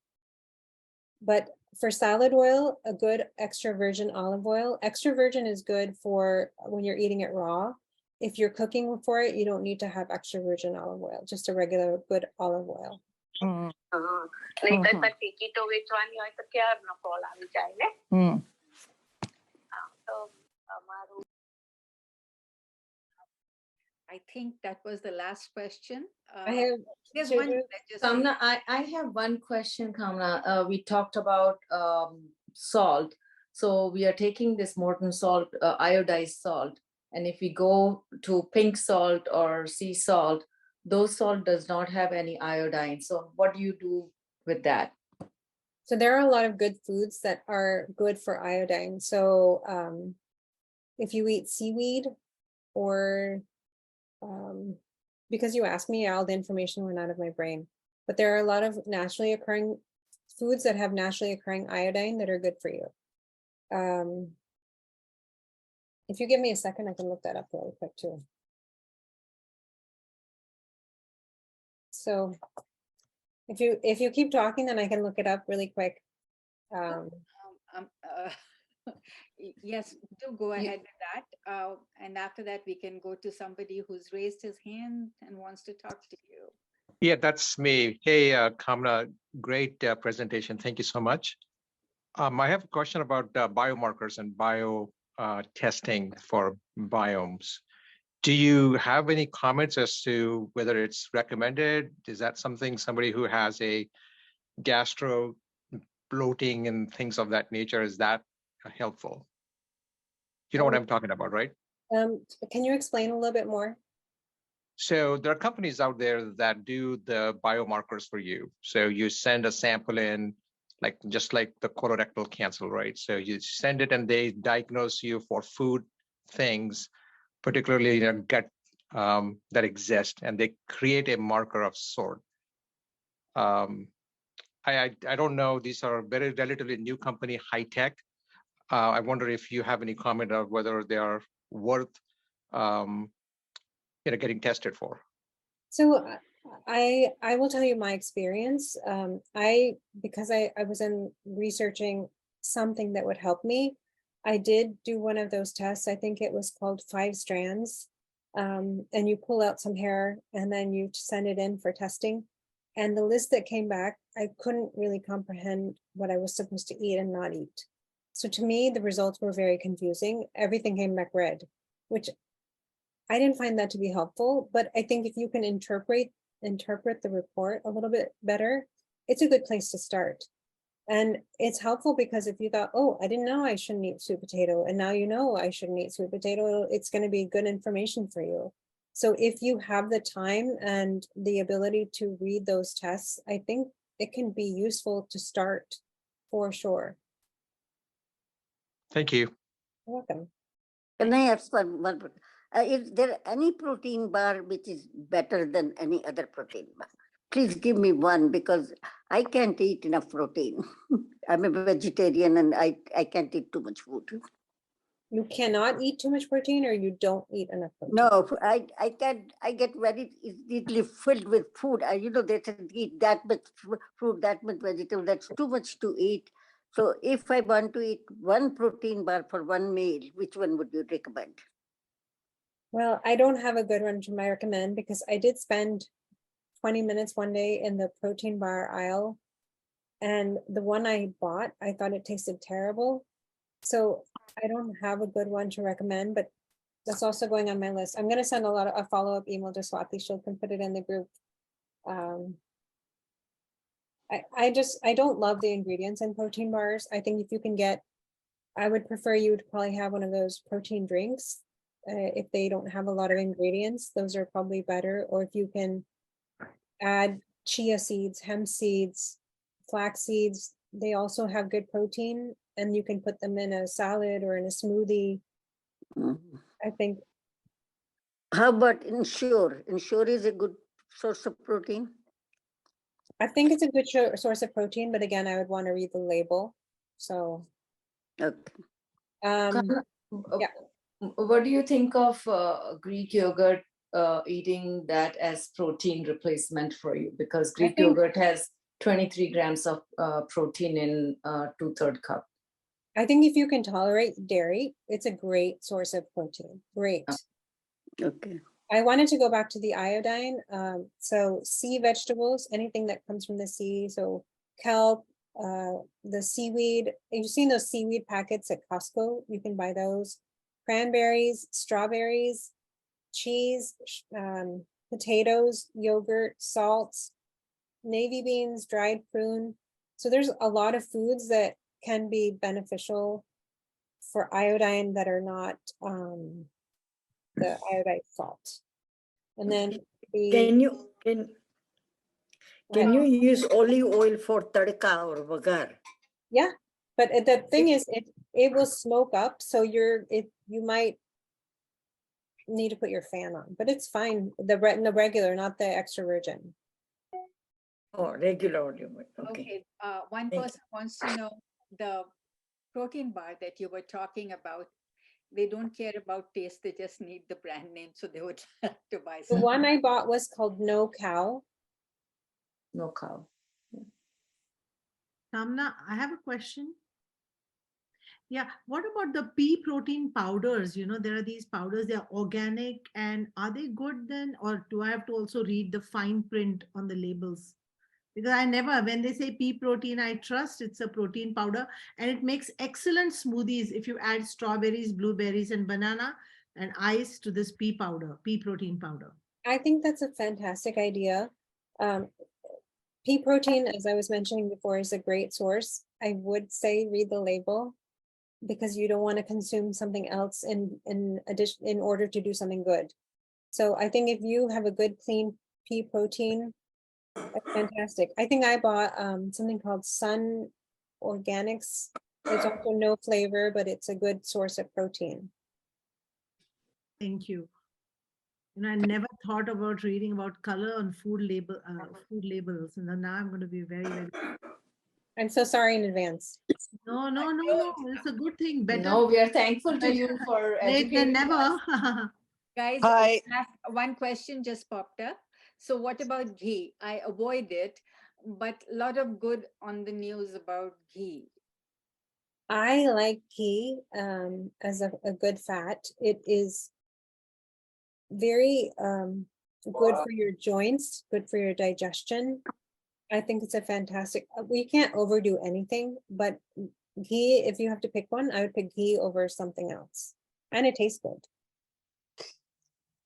But for salad oil, a good extra virgin olive oil. Extra virgin is good for when you're eating it raw. If you're cooking for it, you don't need to have extra virgin olive oil, just a regular good olive oil. I think that was the last question. I have There's one. Kamna, I have one question, Kamna. We talked about salt. So we are taking this Morton salt, iodized salt. And if we go to pink salt or sea salt, those salt does not have any iodine. So what do you do with that? So there are a lot of good foods that are good for iodine. So if you eat seaweed or, because you asked me, all the information went out of my brain. But there are a lot of naturally occurring foods that have naturally occurring iodine that are good for you. If you give me a second, I can look that up really quick too. So if you keep talking, then I can look it up really quick. Um, yes, do go ahead with that. And after that, we can go to somebody who's raised his hand and wants to talk to you. Yeah, that's me. Hey, Kamna, great presentation. Thank you so much. I have a question about biomarkers and bio testing for biomes. Do you have any comments as to whether it's recommended? Is that something somebody who has a gastro bloating and things of that nature, is that helpful? You know what I'm talking about, right? Can you explain a little bit more? So there are companies out there that do the biomarkers for you. So you send a sample in, like just like the colorectal cancer, right? So you send it and they diagnose you for food things, particularly gut that exist, and they create a marker of sort. I don't know. These are very relatively new company, high tech. I wonder if you have any comment on whether they are worth getting tested for. So I will tell you my experience. Because I was in researching something that would help me, I did do one of those tests. I think it was called 5 strands. And you pull out some hair and then you send it in for testing. And the list that came back, I couldn't really comprehend what I was supposed to eat and not eat. So to me, the results were very confusing. Everything came back red, which I didn't find that to be helpful. But I think if you can interpret the report a little bit better, it's a good place to start. And it's helpful because if you thought, oh, I didn't know I shouldn't eat sweet potato, and now you know I shouldn't eat sweet potato, it's going to be good information for you. So if you have the time and the ability to read those tests, I think it can be useful to start for sure. Thank you. You're welcome. Can I ask one? Is there any protein bar which is better than any other protein bar? Please give me one, because I can't eat enough protein. I'm a vegetarian and I can't eat too much food. You cannot eat too much protein, or you don't eat enough protein? No, I can't. I get very easily filled with food. They said eat that much fruit, that much vegetable. That's too much to eat. So if I want to eat one protein bar for one meal, which one would you recommend? Well, I don't have a good one to recommend because I did spend 20 minutes one day in the protein bar aisle, and the one I bought, I thought it tasted terrible. So I don't have a good one to recommend, but that's also going on my list. I'm going to send a follow-up email to Swati. She can put it in the group. I don't love the ingredients in protein bars. I think if you can I would prefer you to probably have one of those protein drinks. If they don't have a lot of ingredients, those are probably better. Or if you can add chia seeds, hemp seeds, flax seeds, they also have good protein, and you can put them in a salad or in a smoothie. I think. How about Ensure? Ensure is a good source of protein. I think it's a good source of protein, but again, I would want to read the label. So, Okay. Yeah. What do you think of Greek yogurt, eating that as protein replacement for you? Because Greek yogurt has 23 grams of protein in 2/3 cup. I think if you can tolerate dairy, it's a great source of protein. Great. Okay. I wanted to go back to the iodine. So sea vegetables, anything that comes from the sea. So kelp, the seaweed. You've seen those seaweed packets at Costco. You can buy those. Cranberries, strawberries, cheese, potatoes, yogurt, salts, navy beans, dried prune. So there's a lot of foods that can be beneficial for iodine that are not the iodide salt. And then Can you use olive oil for tadka or vagar? Yeah, But the thing is, it will smoke up, so you might need to put your fan on, but it's fine. The regular, not the extra virgin. Oh, regular olive oil. Okay. Okay, one Thank you. person wants to know the protein bar that you were talking about. They don't care about taste, they just need the brand name, so they would like to buy The some. one I bought was called No Cow. No cow. Kamna, I have a question. Yeah, what about the pea protein powders? You know, there are these powders, they are organic, and are they good then? Or do I have to also read the fine print on the labels? Because I never, when they say pea protein, I trust it's a protein powder and it makes excellent smoothies if you add strawberries, blueberries, and banana and ice to this pea powder, pea protein powder. I think that's a fantastic idea. Um, pea protein, as I was mentioning before, is a great source. I would say read the label because you don't want to consume something else in addition in order to do something good. So I think if you have a good clean pea protein, that's fantastic. I think I bought something called Sun Organics. It's also no flavor, but it's a good source of protein. Thank you. You know, I never thought about reading about color on food labels, and then now I'm going to be very, very. I'm so sorry in advance. No. It's a good thing. Better No, we are thankful to you better for late than educating us. never. Guys, Hi. one question just popped up. So what about ghee? I avoid it, but a lot of good on the news about ghee. I like ghee as a good fat. It is very good for your joints, good for your digestion. I think it's a fantastic, we can't overdo anything, but ghee, if you have to pick one, I would pick ghee over something else. And it tastes good.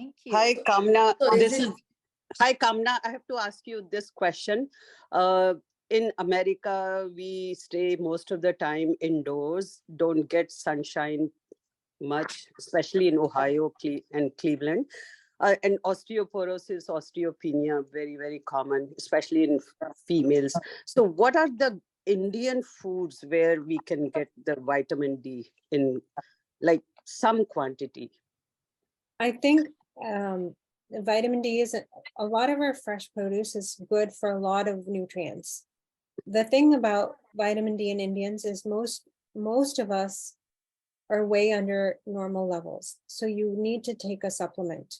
Thank you. Hi, Kamna. So is This it- is Hi, Kamna. I have to ask you this question. In America, we stay most of the time indoors, don't get sunshine much, especially in Ohio and Cleveland. And osteoporosis, osteopenia, very, very common, especially in females. So, what are the Indian foods where we can get the vitamin D in like some quantity? I think vitamin D is a lot of our fresh produce is good for a lot of nutrients. The thing about vitamin D in Indians is most of us are way under normal levels. So you need to take a supplement.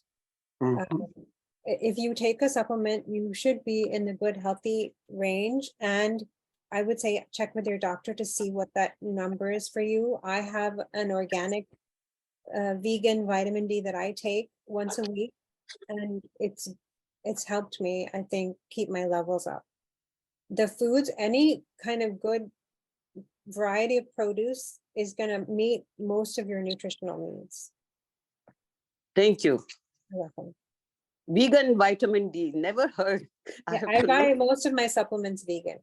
If you take a supplement, you should be in the good, healthy range. And I would say check with your doctor to see what that number is for you. I have an organic vegan vitamin D that I take once a week, and it's helped me, I think, keep my levels up. The foods, any kind of good variety of produce is going to meet most of your nutritional needs. Thank you. You're welcome. Vegan vitamin D, never heard. Yeah, have I to buy look. most of my supplements vegan.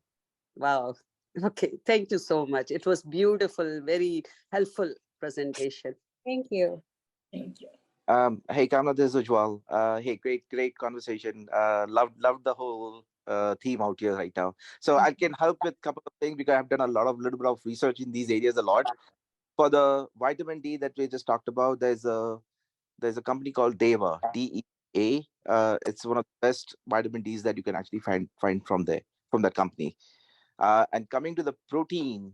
Wow. Okay. Thank you so much. It was beautiful, very helpful presentation. Thank you. Thank you. Hey, Kamna, this is Ujwal. Hey, great conversation. Loved the whole theme out here right now. So I can help with a couple of things because I've done a little bit of research in these areas a lot. For the vitamin D that we just talked about, there's a company called Deva, DEA. It's one of the best vitamin Ds that you can actually find from that company. And coming to the protein,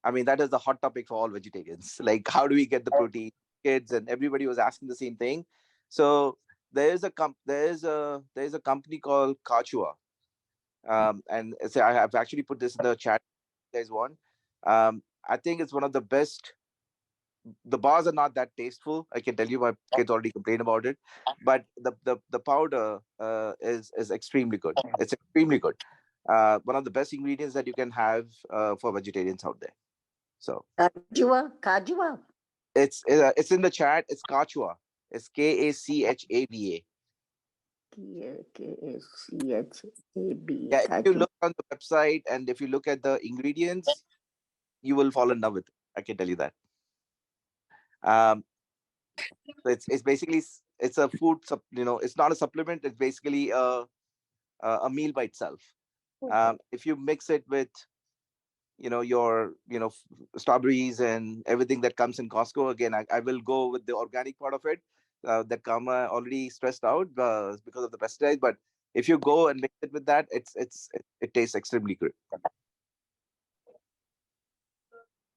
I mean, that is the hot topic for all vegetarians. Like, how do we get the protein? Kids and everybody was asking the same thing. So there's a company called Kachua, and I have actually put this in the chat. There's one. I think it's one of the best. The bars are not that tasteful. I can tell you, my kids already complain about it, but the powder is extremely good. It's extremely good. One of the best ingredients that you can have for vegetarians out there. So Kajua. it's in the chat. It's Kachua. It's Kachava. K-A-C-H-A-B. Yeah, if you look on the website and if you look at the ingredients, you will fall in love with it. I can tell you that. So it's basically it's a food it's not a supplement. It's basically a meal by itself. If you mix it with your strawberries and everything that comes in Costco. Again, I will go with the organic part of it that Kamna already stressed out because of the pesticides. But if you go and mix it with that, it tastes extremely good.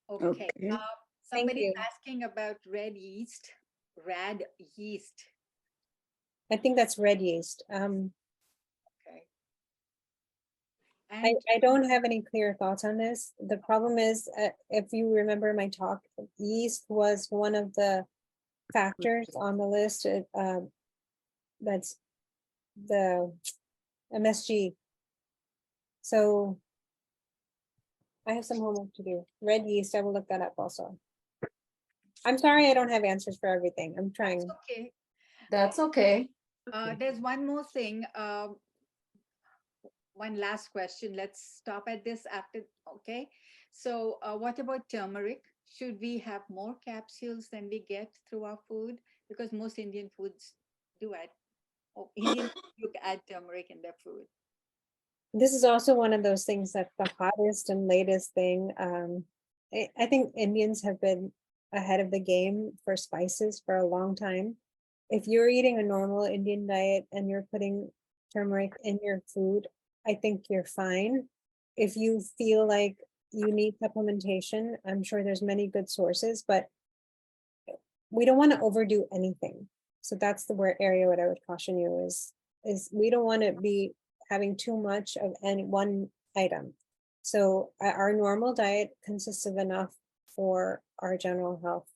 Okay. Okay. Thank Somebody's you. asking about rad yeast. I think that's red yeast. Okay. And I don't have any clear thoughts on this. The problem is, if you remember my talk, yeast was one of the factors on the list. That's the MSG. So I have some homework to do. Red yeast, I will look that up also. I'm sorry, I don't have answers for everything. I'm trying. okay. That's okay. There's one more thing. One last question. Let's stop at this after. Okay. So what about turmeric? Should we have more capsules than we get through our food? Because most Indian foods do add, Indian look add turmeric in their food. This is also one of those things that's the hottest and latest thing. I think Indians have been ahead of the game for spices for a long time. If you're eating a normal Indian diet and you're putting turmeric in your food, I think you're fine. If you feel like you need supplementation, I'm sure there's many good sources, but we don't want to overdo anything. So that's the area what I would caution you is we don't want to be having too much of any one item. So our normal diet consists of enough for our general health.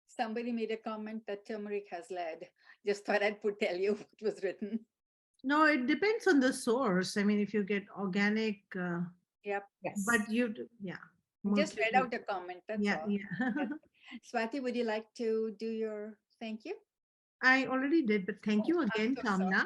Somebody made a comment that turmeric has lead. Just thought I'd tell you what was written. No, it depends on the source. I mean, if you get organic, Yep. Yes. but yeah. Just read out a comment. That's Yeah, all. yeah. Swati, would you like to do your thank you? I already did, but thank you I'm again, so sorry. Kamna.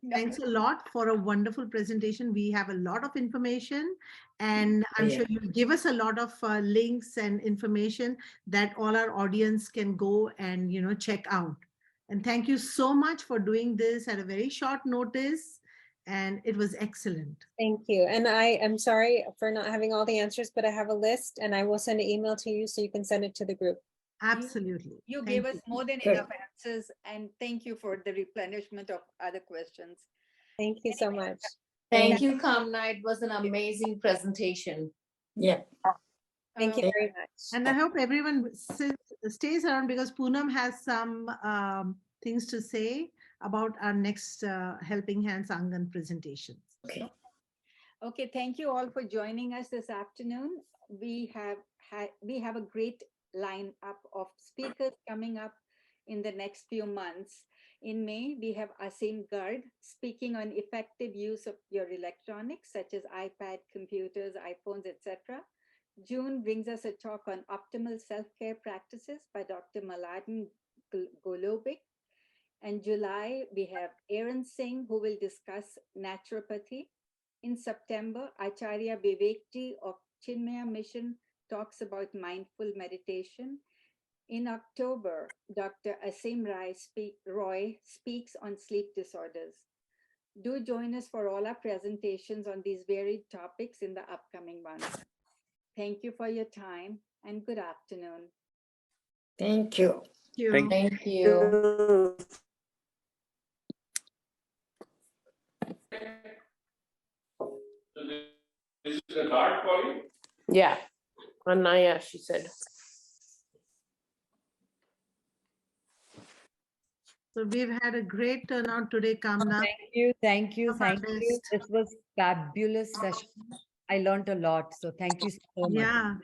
No. Thanks a lot for a wonderful presentation. We have a lot of information, and I'm sure you'll give us a lot of links and information that all our audience can go and check out. And thank you so much for doing this at a very short notice, and it was excellent. Thank you. And I am sorry for not having all the answers, but I have a list and I will send an email to you so you can send it to the group. Absolutely. You Thank gave us you. more than enough answers, and thank you for the replenishment of other questions. Thank you so much. Thank you, Kamna. It was an amazing presentation. Yeah. Thank you very much. And I hope everyone stays around because Poonam has some things to say about our next Helping Hands Aangan presentations. Okay, thank you all for joining us this afternoon. We have a great lineup of speakers coming up in the next few months. In May, we have Asim Garg speaking on effective use of your electronics such as iPad, computers, iPhones, etc. June brings us a talk on optimal self-care practices by Dr. Maladen Golobic. And July, we have Aaron Singh, who will discuss naturopathy. In September, Acharya Vivekji of Chinmaya Mission talks about mindful meditation. In October, Dr. Asim Roy speaks on sleep disorders. Do join us for all our presentations on these varied topics in the upcoming months. Thank you for your time and good afternoon. Thank you. Thank you. Is it a card for you? Yeah. Anaya, she said. So we've had a great turnout today, Kamna. Thank you, thank you, Of our thank you. best. This was fabulous session. I learned a lot. So thank you so much. Yeah.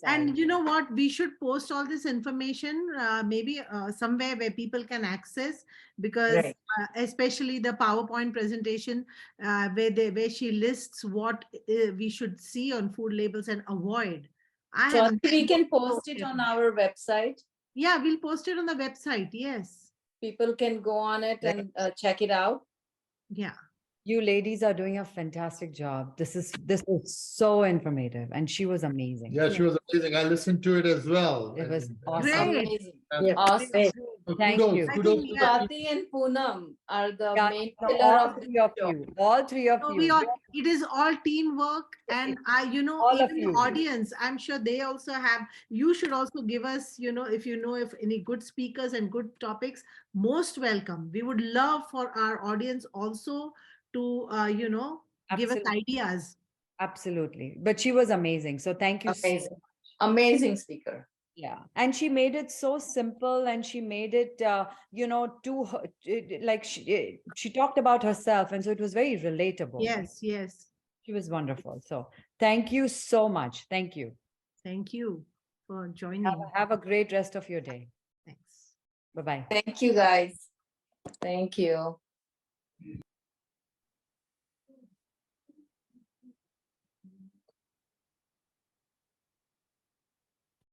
And you know what? We should post all this information maybe somewhere where people can access, because Right. Especially the PowerPoint presentation where she lists what we should see on food labels and avoid. So we can post it on our website. Yeah, we'll post it on the website. Yes. People can go on it and check it out. Yeah. You ladies are doing a fantastic job. This was so informative, and she was amazing. Yeah, she was amazing. I listened to it as well. It was And- awesome. Great. Amazing. and- Awesome. Thank Kudos, you. I kudos think, to yeah, the Swati and Poonam are the Yeah, main no, pillar all of this three of show. you, all three of so you. we are, it is all teamwork, and All of even the you. audience, I'm sure they also have, you should also give us, if you know if any good speakers and good topics, most welcome. We would love for our audience also to, give us Absolutely. ideas. Absolutely. But she was amazing. So thank you. Amazing. Amazing speaker. Yeah. And she made it so simple, and she made it, to her, like she talked about herself. And so it was very relatable. Yes, yes. She was wonderful. So thank you so much. Thank you. Thank you for joining. Have a great rest of your day. Thanks. Bye-bye. Thank you, guys. Thank you.